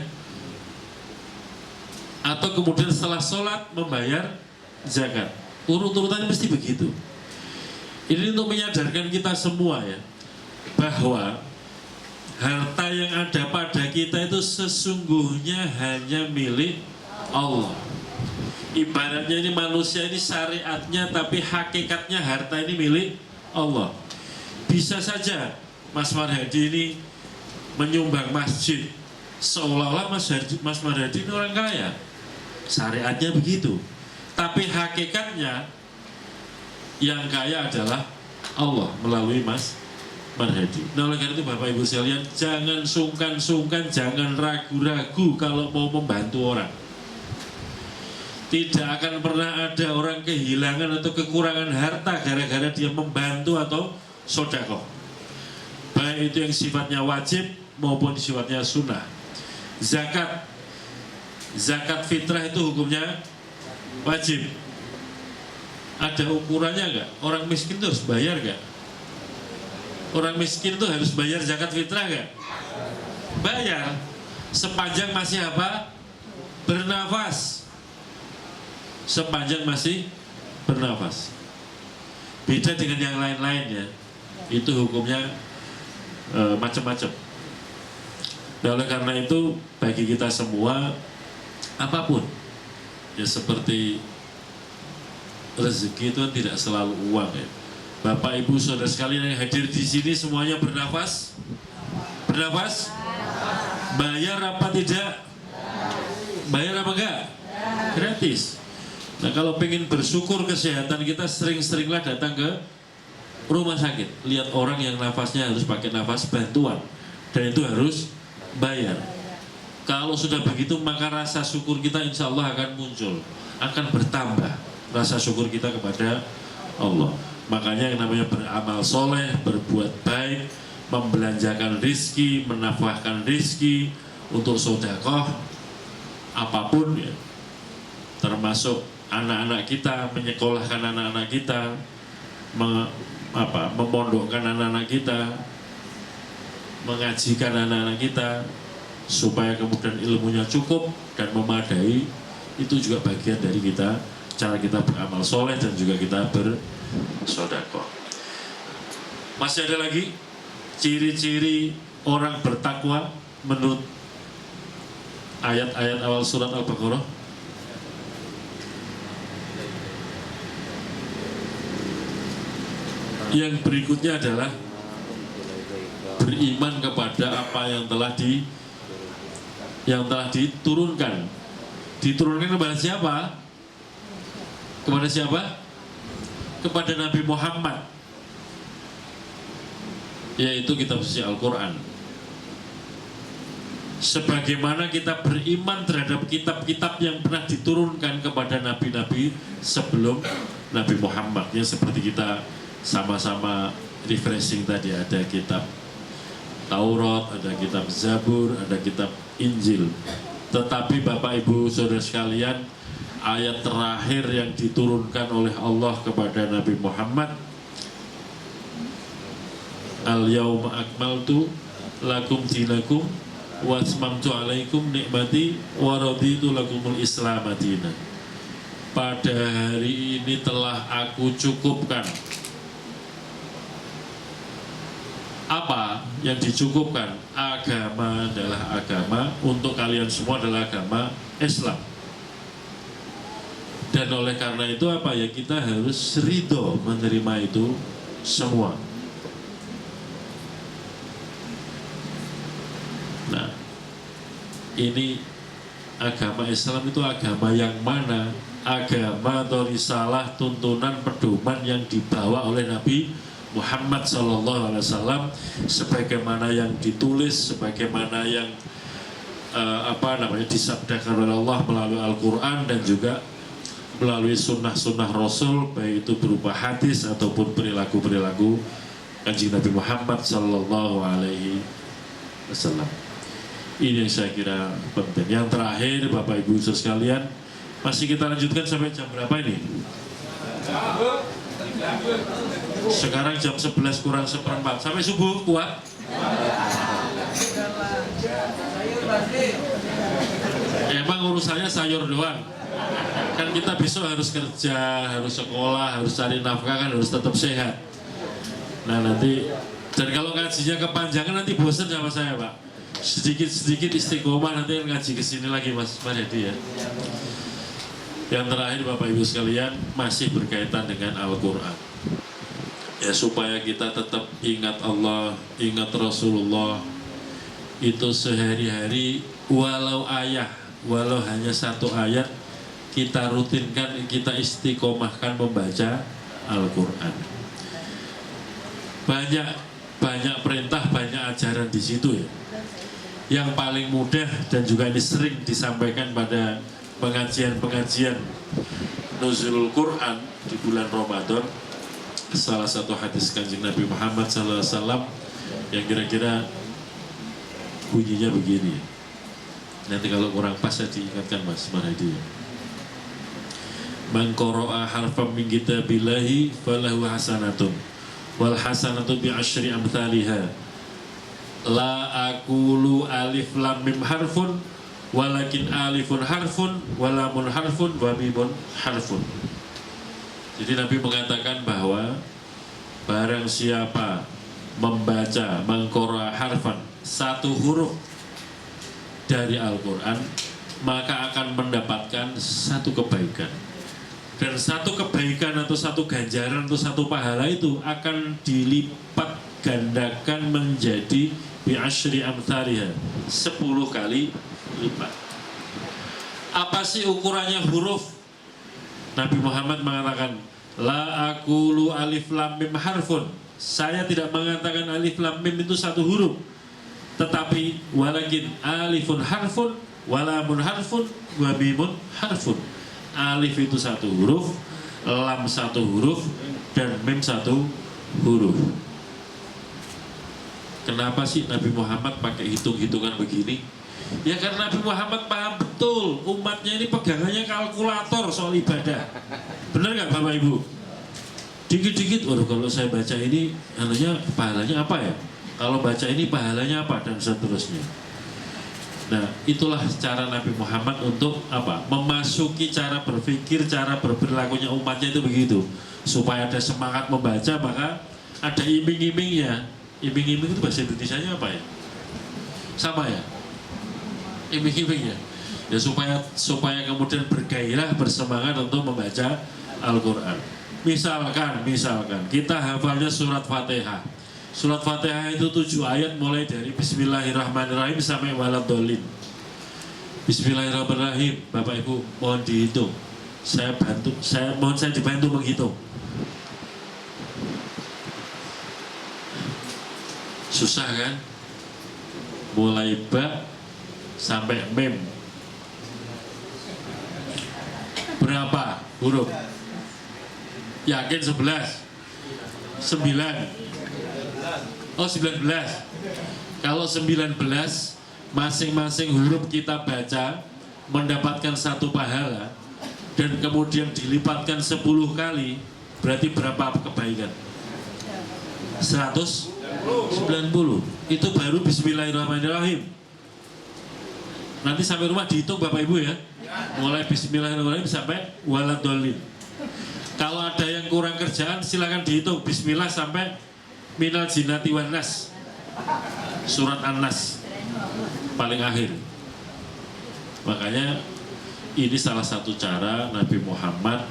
Atau kemudian setelah sholat membayar zakat. Urut-urutannya mesti begitu. Ini untuk menyadarkan kita semua ya, bahwa harta yang ada pada kita itu sesungguhnya hanya milik Allah. Ibaratnya ini manusia ini syariatnya, tapi hakikatnya harta ini milik Allah. Bisa saja Mas Marhadi ini menyumbang masjid, seolah-olah Mas Marhadi ini orang kaya. Syariatnya begitu, tapi hakikatnya yang kaya adalah Allah melalui Mas Marhadi. Nah, oleh karena itu Bapak Ibu sekalian, jangan sungkan-sungkan, jangan ragu-ragu kalau mau membantu orang. Tidak akan pernah ada orang kehilangan atau kekurangan harta gara-gara dia membantu atau sedekah. Baik itu yang sifatnya wajib maupun sifatnya sunnah. Zakat fitrah itu hukumnya wajib. Ada ukurannya nggak? Orang miskin itu harus bayar nggak? Orang miskin itu harus bayar zakat fitrah nggak? Bayar. Sepanjang masih apa? Bernafas. Sepanjang masih bernafas. Beda dengan yang lain-lain ya. Itu hukumnya macam-macam. Dan oleh karena itu bagi kita semua, apapun ya, seperti rezeki itu tidak selalu uang ya. Bapak Ibu saudara sekalian yang hadir di sini semuanya bernafas? Bernafas? Bayar apa tidak? Bayar apa enggak? Gratis. Nah, kalau pengen bersyukur kesehatan kita, sering-seringlah datang ke rumah sakit. Lihat orang yang nafasnya harus pakai nafas bantuan, dan itu harus bayar. Kalau sudah begitu, maka rasa syukur kita insya Allah akan muncul, akan bertambah rasa syukur kita kepada Allah. Makanya yang namanya beramal soleh, berbuat baik, membelanjakan rizki, menafkahkan rizki untuk sedekah apapun ya, termasuk anak-anak kita, menyekolahkan anak-anak kita, memondokkan anak-anak kita, mengajikan anak-anak kita, supaya kemudian ilmunya cukup dan memadai. Itu juga bagian dari kita, cara kita beramal soleh dan juga kita bersedekah. Masih ada lagi ciri-ciri orang bertakwa menurut ayat-ayat awal surat Al-Baqarah. Yang berikutnya adalah beriman kepada apa yang telah diturunkan. Diturunkan kepada siapa? Kepada siapa? Kepada Nabi Muhammad, yaitu kitab suci Al-Quran. Sebagaimana kita beriman terhadap kitab-kitab yang pernah diturunkan kepada nabi-nabi sebelum Nabi Muhammad, yang seperti kita sama-sama refreshing tadi, ada kitab Taurat, ada kitab Zabur, ada kitab Injil. Tetapi Bapak Ibu saudara sekalian, ayat terakhir yang diturunkan oleh Allah kepada Nabi Muhammad, Al-Yawma akmaltu lakum dinakum wa atmamtu alaikum nikmati wa raditu lakumul Islam madina. Pada hari ini telah aku cukupkan. Apa yang dicukupkan? Agama adalah agama, untuk kalian semua adalah agama Islam. Dan oleh karena itu apa ya, kita harus ridho menerima itu semua. ini agama Islam itu agama yang mana, agama atau risalah, tuntunan, pedoman yang dibawa oleh Nabi Muhammad SAW, sebagaimana yang ditulis, sebagaimana yang disabdakan oleh Allah melalui Al-Quran dan juga melalui sunnah-sunnah Rasul, baik itu berupa hadis ataupun perilaku-perilaku Kanjeng Nabi Muhammad SAW. Ini yang saya kira penting. Yang terakhir, Bapak Ibu sekalian, masih kita lanjutkan sampai jam berapa ini? Sekarang jam 11 kurang seperempat. Sampai subuh kuat? Emang urusannya sayur doang. Kan kita besok harus kerja, harus sekolah, harus cari nafkah, kan harus tetap sehat. Nah nanti, dan kalau ngajinya kepanjangan nanti bosan sama saya Pak. Sedikit-sedikit istiqomah, nanti ngaji kesini lagi Mas Hedi ya. Yang terakhir Bapak Ibu sekalian, masih berkaitan dengan Al-Quran. Ya supaya kita tetap ingat Allah, ingat Rasulullah, itu sehari-hari walau hanya satu ayat, kita rutinkan, kita istiqomahkan membaca Al-Quran. Banyak perintah, banyak ajaran di situ ya. Yang paling mudah dan juga ini sering disampaikan pada pengajian-pengajian Nuzulul Quran di bulan Ramadan, salah satu hadis Kanjeng Nabi Muhammad SAW yang kira-kira bunyinya begini. Nanti kalau kurang pas saya diingatkan Mas Marhadi. Man qara'a harfan min kitabillahi falahu hasanatun wal hasanatu bi asyri amthaliha. La aqulu alif lam mim harfun walakin alifun harfun walamun harfun wa mimun harfun. Jadi Nabi mengatakan bahwa barang siapa membaca mengqara'a harfan, satu huruf dari Al-Quran, maka akan mendapatkan satu kebaikan. Dan satu kebaikan atau satu ganjaran atau satu pahala itu akan dilipat gandakan menjadi bi'asyri amthaliha, 10 kali lipat. Apa sih ukurannya huruf? Nabi Muhammad mengatakan, la aqulu alif lam mim harfun. Saya tidak mengatakan alif lam mim itu satu huruf, tetapi walakin alifun harfun walamun harfun wa mimun harfun. Alif itu satu huruf, lam satu huruf, dan mim satu huruf. Kenapa sih Nabi Muhammad pakai hitung-hitungan begini? Ya karena Nabi Muhammad paham betul umatnya ini pegangannya kalkulator soal ibadah. Benar nggak Bapak Ibu? Dikit-dikit, waduh kalau saya baca ini anunya pahalanya apa ya? Kalau baca ini pahalanya apa? Dan seterusnya. Nah itulah cara Nabi Muhammad untuk apa? Memasuki cara berpikir, cara berperilakunya umatnya itu begitu. Supaya ada semangat membaca, maka ada iming-imingnya. Iming-iming itu bahasa Indonesianya apa ya? Sama ya? Iming-imingnya ya supaya kemudian bergairah, bersemangat untuk membaca Al-Quran. Misalkan kita hafalnya surat Fatihah. Surat Fatihah itu 7 ayat mulai dari Bismillahirrahmanirrahim sampai waladhdallin. Bismillahirrahmanirrahim. Bapak Ibu mohon dihitung. Saya dibantu menghitung. Susah kan? Mulai ba sampai mem. Berapa huruf? Yakin 11? 9? Oh 19. Kalau 19 masing-masing huruf kita baca mendapatkan satu pahala dan kemudian dilipatkan 10 kali, berarti berapa kebaikan? 190. Itu baru Bismillahirrahmanirrahim. Nanti sampai rumah dihitung Bapak Ibu ya. Mulai Bismillahirrahmanirrahim sampai waladhdallin. Kalau ada yang kurang kerjaan silakan dihitung Bismillah sampai minal jinnati wan nas. Surat An-Nas paling akhir. Makanya ini salah satu cara Nabi Muhammad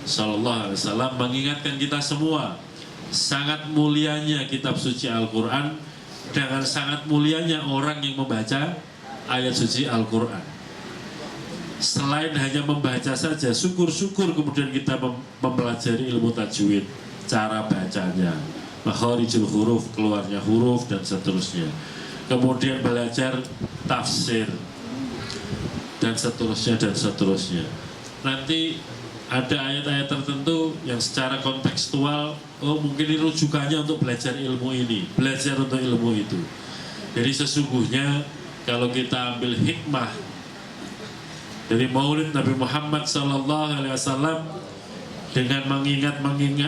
SAW mengingatkan kita semua sangat mulianya kitab suci Al-Quran dengan sangat mulianya orang yang membaca ayat suci Al-Quran. Selain hanya membaca saja, syukur-syukur kemudian kita mempelajari ilmu tajwid, cara bacanya, makharijul huruf, keluarnya huruf dan seterusnya. Kemudian belajar tafsir dan seterusnya. Nanti ada ayat-ayat tertentu yang secara kontekstual, oh mungkin ini rujukannya untuk belajar ilmu ini, belajar untuk ilmu itu. Jadi sesungguhnya kalau kita ambil hikmah dari Maulid Nabi Muhammad SAW dengan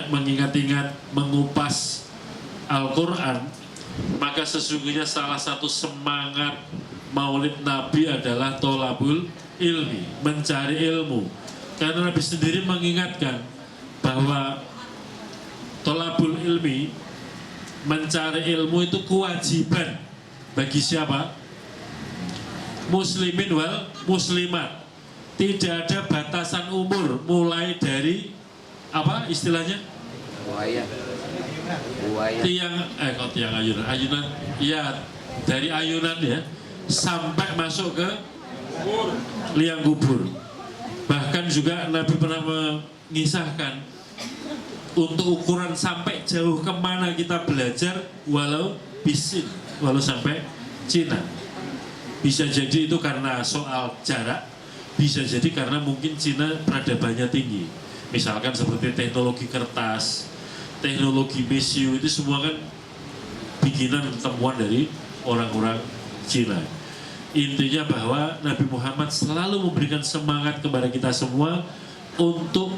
mengingat-ingat, mengupas Al-Quran, maka sesungguhnya salah satu semangat Maulid Nabi adalah tolabul ilmi, mencari ilmu. Karena Nabi sendiri mengingatkan bahwa tolabul ilmi, mencari ilmu itu kewajiban bagi siapa? Muslimin wal muslimat. Tidak ada batasan umur, mulai dari apa istilahnya? Tiang ayunan ya, dari ayunan ya sampai masuk ke liang kubur. Bahkan juga Nabi pernah mengisahkan untuk ukuran sampai jauh kemana kita belajar, walau bisin, walau sampai Cina. Bisa jadi itu karena soal jarak, bisa jadi karena mungkin Cina peradabannya tinggi. Misalkan seperti teknologi kertas, teknologi mesiu, itu semua kan bikinan temuan dari orang-orang Cina. Intinya bahwa Nabi Muhammad selalu memberikan semangat kepada kita semua untuk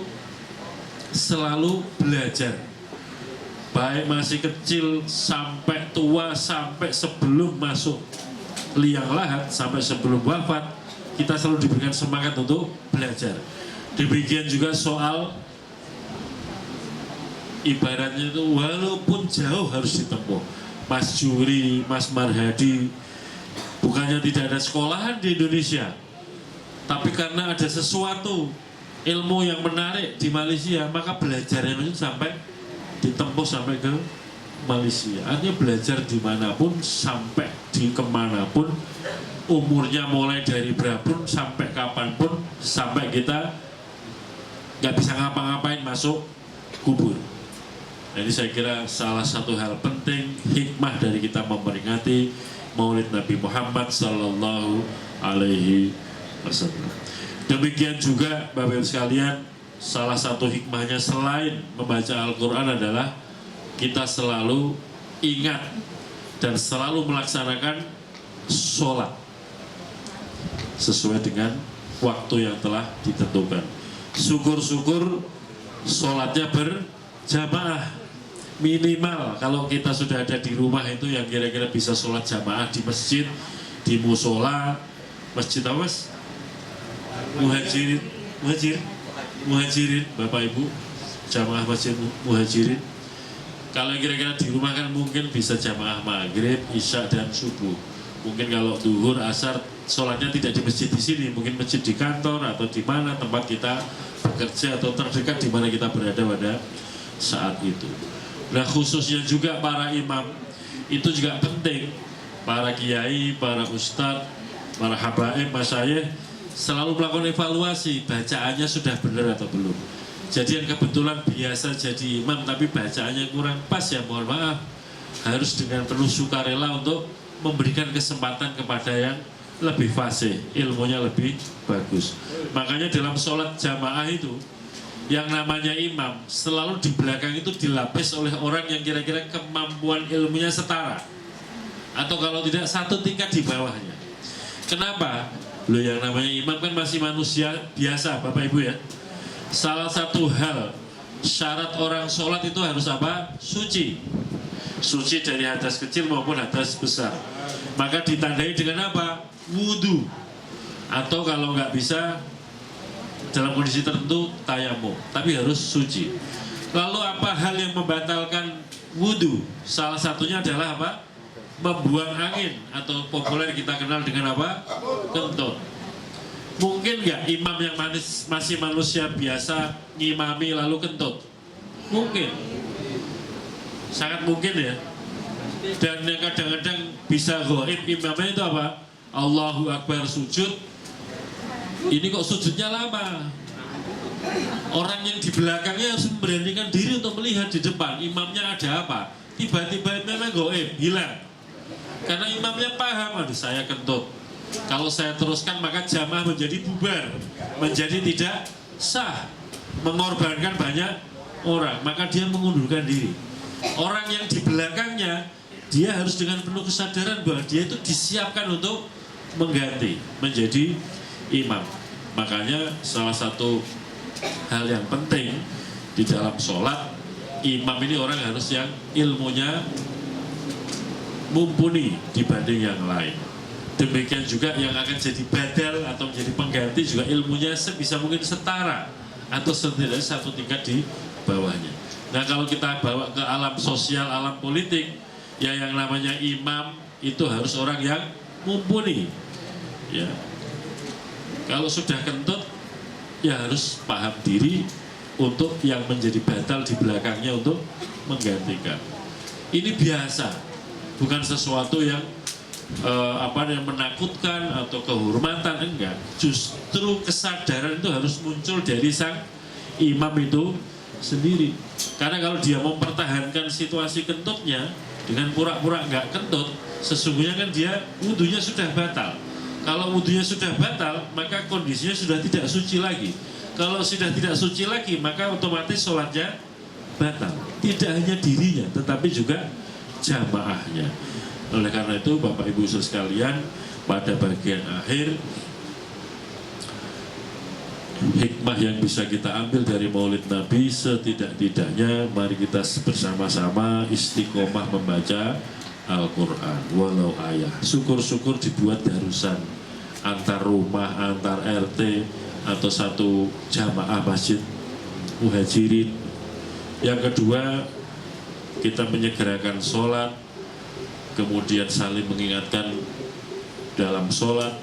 selalu belajar, baik masih kecil sampai tua, sampai sebelum masuk liang lahat, sampai sebelum wafat, kita selalu diberikan semangat untuk belajar. Demikian juga soal ibaratnya itu walaupun jauh harus ditempuh. Mas Juri, Mas Marhadi, bukannya tidak ada sekolahan di Indonesia, tapi karena ada sesuatu ilmu yang menarik di Malaysia, maka belajarnya itu sampai ditempuh sampai ke Malaysia. Artinya belajar dimanapun, sampai di kemanapun, umurnya mulai dari berapapun sampai kapanpun, sampai kita nggak bisa ngapa-ngapain masuk kubur. Jadi saya kira salah satu hal penting, hikmah dari kita memperingati Maulid Nabi Muhammad Sallallahu Alaihi Wasallam. Demikian juga Bapak Ibu sekalian, salah satu hikmahnya selain membaca Al-Quran adalah kita selalu ingat dan selalu melaksanakan sholat sesuai dengan waktu yang telah ditentukan. Syukur-syukur sholatnya berjamaah. Minimal kalau kita sudah ada di rumah itu yang kira-kira bisa sholat jamaah di masjid, di musola, masjid apa mas? Muhajirin, Bapak Ibu, jamaah masjid muhajirin. Kalau kira-kira di rumah kan mungkin bisa jamaah maghrib, isya dan subuh. Mungkin kalau duhur, asar, sholatnya tidak di masjid di sini, mungkin masjid di kantor atau di mana tempat kita bekerja atau terdekat di mana kita berada pada saat itu. Nah khususnya juga para imam itu juga penting, para kiai, para ustadz, para habaib, masyayikh selalu melakukan evaluasi bacaannya sudah benar atau belum. Jadi yang kebetulan biasa jadi imam tapi bacaannya kurang pas, ya mohon maaf, harus dengan penuh sukarela untuk memberikan kesempatan kepada yang lebih fasih, ilmunya lebih bagus. Makanya dalam sholat jamaah itu yang namanya imam selalu di belakang itu dilapis oleh orang yang kira-kira kemampuan ilmunya setara, atau kalau tidak satu tingkat di bawahnya. Kenapa? Loh, yang namanya imam kan masih manusia biasa Bapak Ibu ya. Salah satu hal syarat orang sholat itu harus apa? Suci. Suci dari hadas kecil maupun hadas besar. Maka ditandai dengan apa? Wudhu. Atau kalau nggak bisa dalam kondisi tertentu tayamum, tapi harus suci. Lalu apa hal yang membatalkan wudhu? Salah satunya adalah apa? Membuang angin, atau populer kita kenal dengan apa? Kentut. Mungkin nggak imam yang masih manusia biasa ngimami lalu kentut? Mungkin, sangat mungkin ya. Dan yang kadang-kadang bisa goib imamnya itu apa? Allahu Akbar sujud, ini kok sujudnya lama. Orang yang di belakangnya harus memberanikan diri untuk melihat di depan imamnya ada apa. Tiba-tiba memang goib, hilang. Karena imamnya paham, aduh saya kentut, kalau saya teruskan maka jamaah menjadi bubar, menjadi tidak sah, mengorbankan banyak orang, maka dia mengundurkan diri. Orang yang di belakangnya, dia harus dengan penuh kesadaran bahwa dia itu disiapkan untuk mengganti, menjadi imam. Makanya salah satu hal yang penting di dalam sholat, imam ini orang harus yang ilmunya mumpuni dibanding yang lain. Demikian juga yang akan jadi badal atau menjadi pengganti juga ilmunya sebisa mungkin setara atau setidaknya satu tingkat di bawahnya. Nah, kalau kita bawa ke alam sosial, alam politik, ya yang namanya imam itu harus orang yang mumpuni. Ya. Kalau sudah kentut, ya harus paham diri untuk yang menjadi badal di belakangnya untuk menggantikan. Ini biasa, bukan sesuatu yang yang menakutkan atau kehormatan, enggak. Justru kesadaran itu harus muncul dari sang imam itu sendiri. Karena kalau dia mempertahankan situasi kentutnya dengan pura-pura enggak kentut, sesungguhnya kan dia wudunya sudah batal. Kalau wudunya sudah batal, maka kondisinya sudah tidak suci lagi. Kalau sudah tidak suci lagi, maka otomatis sholatnya batal. Tidak hanya dirinya, tetapi juga jamaahnya. Oleh karena itu, Bapak Ibu saudara sekalian, pada bagian akhir, hikmah yang bisa kita ambil dari Maulid Nabi, setidak-tidaknya mari kita bersama-sama istiqomah membaca Al-Quran walau ayah. Syukur-syukur dibuat darusan antar rumah, antar RT, atau satu jamaah masjid muhajirin. Yang kedua, kita menyegerakan sholat, kemudian saling mengingatkan dalam sholat,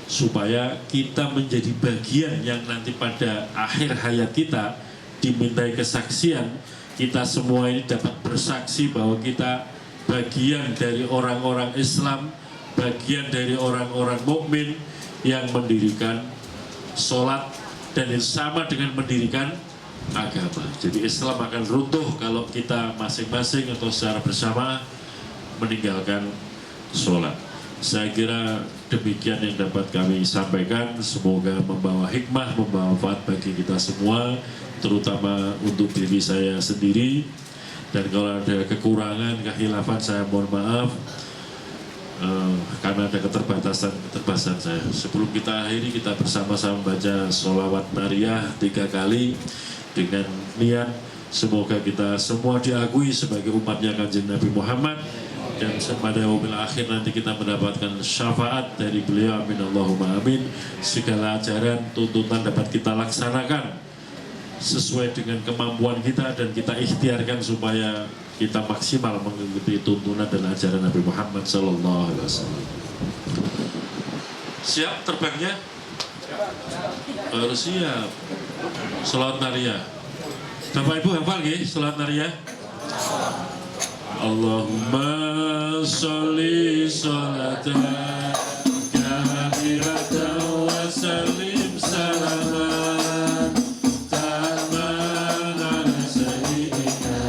supaya kita menjadi bagian yang nanti pada akhir hayat kita dimintai kesaksian. Kita semua ini dapat bersaksi bahwa kita bagian dari orang-orang Islam, bagian dari orang-orang mukmin yang mendirikan sholat, dan itu sama dengan mendirikan agama. Jadi Islam akan runtuh kalau kita masing-masing atau secara bersama meninggalkan sholat. Saya kira demikian yang dapat kami sampaikan. Semoga membawa hikmah, membawa manfaat bagi kita semua, terutama untuk diri saya sendiri. Dan kalau ada kekurangan, kehilafan, saya mohon maaf, karena ada keterbatasan saya. Sebelum kita akhiri, kita bersama-sama baca sholawat nariyah 3 kali dengan niat semoga kita semua diakui sebagai umatnya Kanjeng Nabi Muhammad, dan pada yaumil akhir nanti kita mendapatkan syafaat dari beliau. Amin Allahumma amin. Segala ajaran tuntutan dapat kita laksanakan sesuai dengan kemampuan kita, dan kita ikhtiarkan supaya kita maksimal mengikuti tuntunan dan ajaran Nabi Muhammad SAW. Siap terbangnya? Harus siap. Sholawat nariyah. Bapak Ibu hafal nggih sholawat nariyah? Allahumma sholli sholatan kamilatan wa sallim salaman taman ala sayyidina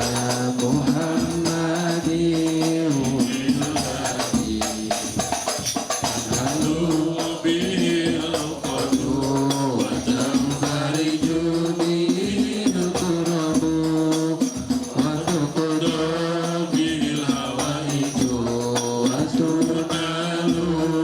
Muhammadin halu bil qadu wa tanfariju bil qurabu wa tuqdu bil hawaiju wa tunalu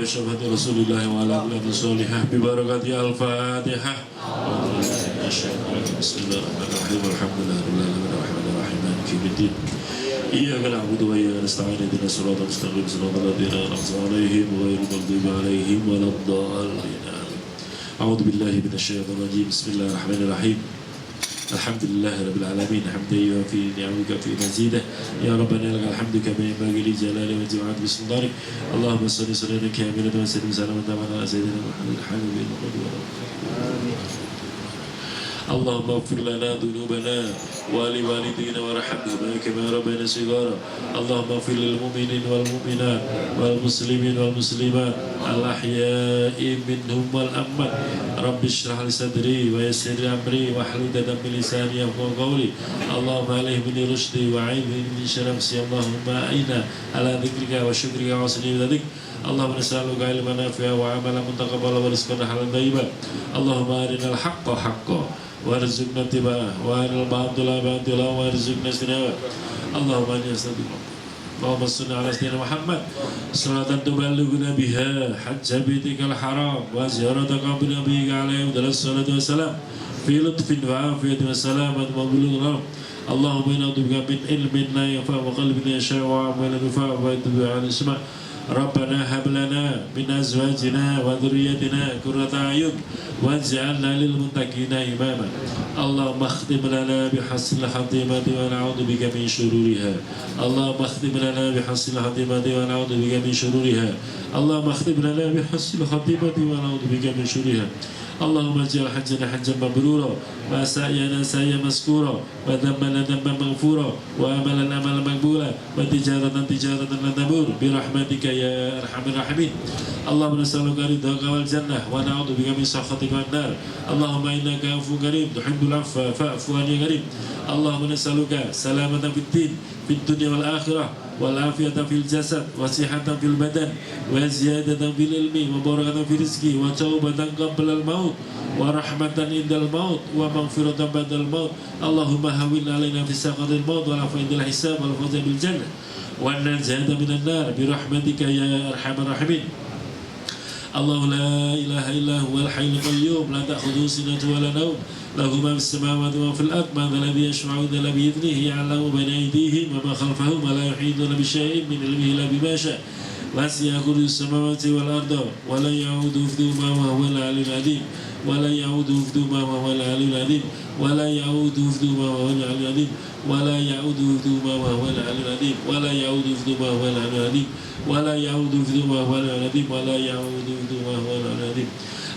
بشفاعة رسول الله وعلى آله الصالحة ببركة الفاتحة. بسم الله الرحمن الرحيم الحمد لله رب العالمين الرحمن الرحيم مالك يوم الدين إياك نعبد وإياك نستعين اهدنا الصراط المستقيم صراط الذين أنعمت عليهم غير المغضوب عليهم ولا الضالين. أعوذ بالله من الشيطان الرجيم بسم الله الرحمن الرحيم الحمد لله رب العالمين حمدا يوافي نعمك في مزيده يا ربنا لك الحمد كما ينبغي لجلال وجهك بسم الله اللهم صل صلاة كاملة وسلم سلاما على سيدنا محمد الحبيب المقدور. اللهم اغفر لنا ذنوبنا ولوالدينا وارحمهما كما ربنا صغارا. اللهم اغفر للمؤمنين والمؤمنات والمسلمين والمسلمات الأحياء منهم والأموات. رب اشرح لي صدري ويسر لي أمري واحلل عقدة من لساني يفقهوا قولي. اللهم ألهمني رشدي وأعيذني من شر نفسي. اللهم أعنا على ذكرك وشكرك وحسن عبادتك. اللهم نسألك علما نافعا وعملا متقبلا ورزقا حلالا طيبا. اللهم أرنا الحق حقا وارزقنا اتباعه وارنا الباطل باطلا وارزقنا اجتنابه. اللهم اني استغفرك. اللهم صل على سيدنا محمد صلاة تبلغنا بها حج بيتك الحرام وزيارة قبر نبيك عليه الصلاة والسلام في لطف وعافية وسلامة وبلغ. اللهم انا نعوذ بك من علم لا ينفع وقلب لا يشاء وعمل ينفع ويتبع عن السماء. ربنا هب لنا من ازواجنا وذريتنا قرة اعين واجعلنا للمتقين اماما. اللهم اختم لنا بحسن الخاتمة ونعوذ بك من شرورها. اللهم اختم لنا بحسن الخاتمة ونعوذ بك من شرورها. اللهم اختم لنا بحسن الخاتمة ونعوذ بك من شرورها. اللهم اجعل حجنا حجا مبرورا وسعينا سعيا مذكورا وذنبنا ذنبا مغفورا واملا املا مقبولا وتجارة تجارة لا تبور برحمتك يا ارحم الراحمين. اللهم نسألك رضاك والجنة ونعوذ بك من سخطك والنار. اللهم انك عفو كريم تحب العفو فاعف عني يا كريم. اللهم نسألك سلامة في الدين في الدنيا والآخرة والعافية في الجسد وصحة في البدن وزيادة في العلم وبركة في الرزق وتوبة قبل الموت ورحمة عند الموت ومغفرة بعد الموت. اللهم هون علينا في سخط الموت والعفو عند الحساب والفوز بالجنة والنجاة من النار برحمتك يا أرحم الراحمين. الله لا إله إلا هو الحي القيوم لا تأخذه سنة ولا نوم له ما في السماوات وما في الأرض من ذا الذي يشفع إلا بإذنه يعلم بين أيديهم وما خلفهم ولا يحيطون بشيء من علمه إلا بما شاء وسع كرسيه السماوات والأرض ولا يعود حفظهما وهو العلي العظيم ولا يعود حفظهما وهو العلي العظيم ولا يعود حفظهما وهو العلي العظيم ولا يعود حفظهما وهو العلي العظيم ولا يعود حفظهما وهو العلي العظيم ولا يعود حفظهما وهو العلي العظيم ولا يعود حفظهما وهو العلي العظيم.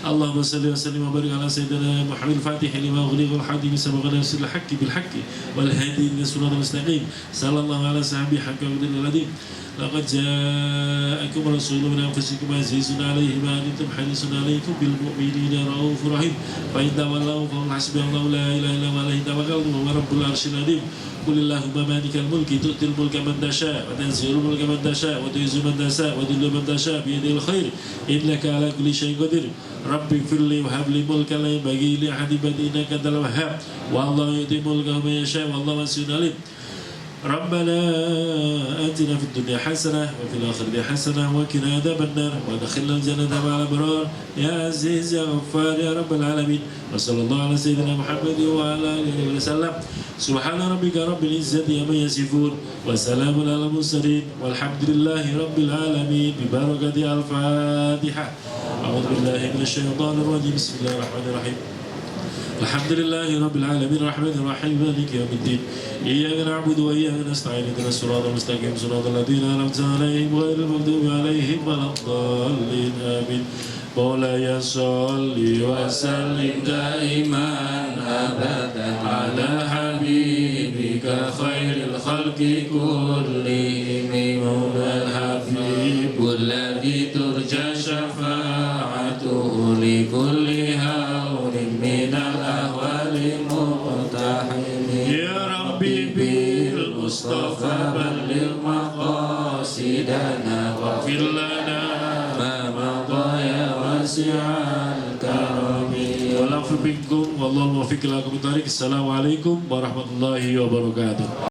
اللهم صل وسلم وبارك على سيدنا محمد الفاتح لما أغلق والحادي سبق نفس الحق بالحق والهادي إلى الصراط المستقيم صلى الله على صحبه حق قدر العظيم. لقد جاءكم رسول من أنفسكم عزيز عليه ما عنتم حريص عليكم بالمؤمنين رؤوف رحيم. فإن تولوا فقل حسبي الله لا إله إلا هو عليه توكلت وهو رب العرش العظيم. قل اللهم مالك الملك تؤتي الملك من تشاء وتنزل الملك من تشاء وتعز من تشاء وتذل من تشاء بيده الخير إنك على كل شيء قدير. رب اغفر لي وهب لي ملكا لا ينبغي لأحد بعدي إنك أنت الوهاب والله يؤتي ملكه من يشاء والله واسع عليم. ربنا آتنا في الدنيا حسنة وفي الآخرة حسنة وقنا عذاب النار وادخلنا الجنة مع الأبرار يا عزيز يا غفار يا رب العالمين. وصلى الله على سيدنا محمد وعلى آله وسلم. سبحان ربك رب العزة عما يصفون وسلام على المرسلين والحمد لله رب العالمين ببركة الفاتحة. أعوذ بالله من الشيطان الرجيم بسم الله الرحمن الرحيم الحمد لله رب العالمين الرحمن الرحيم مالك يوم الدين إياك نعبد وإياك نستعين اهدنا الصراط المستقيم صراط الذين أنعمت عليهم غير المغضوب عليهم ولا الضالين آمين. مولاي صل وسلم دائما أبدا على حبيبك خير الخلق كلهم. مولى الحبيب الذي ترجى شفاعته لكل هول من الأهوال مقتحم. يا ربي بالمصطفى بلغ مقاصدنا واغفر لنا ما مضى يا wasi'al karami. Wal afu minkum wallahu muwaffiq ila aqwamit thoriq. Assalamualaikum warahmatullahi wabarakatuh.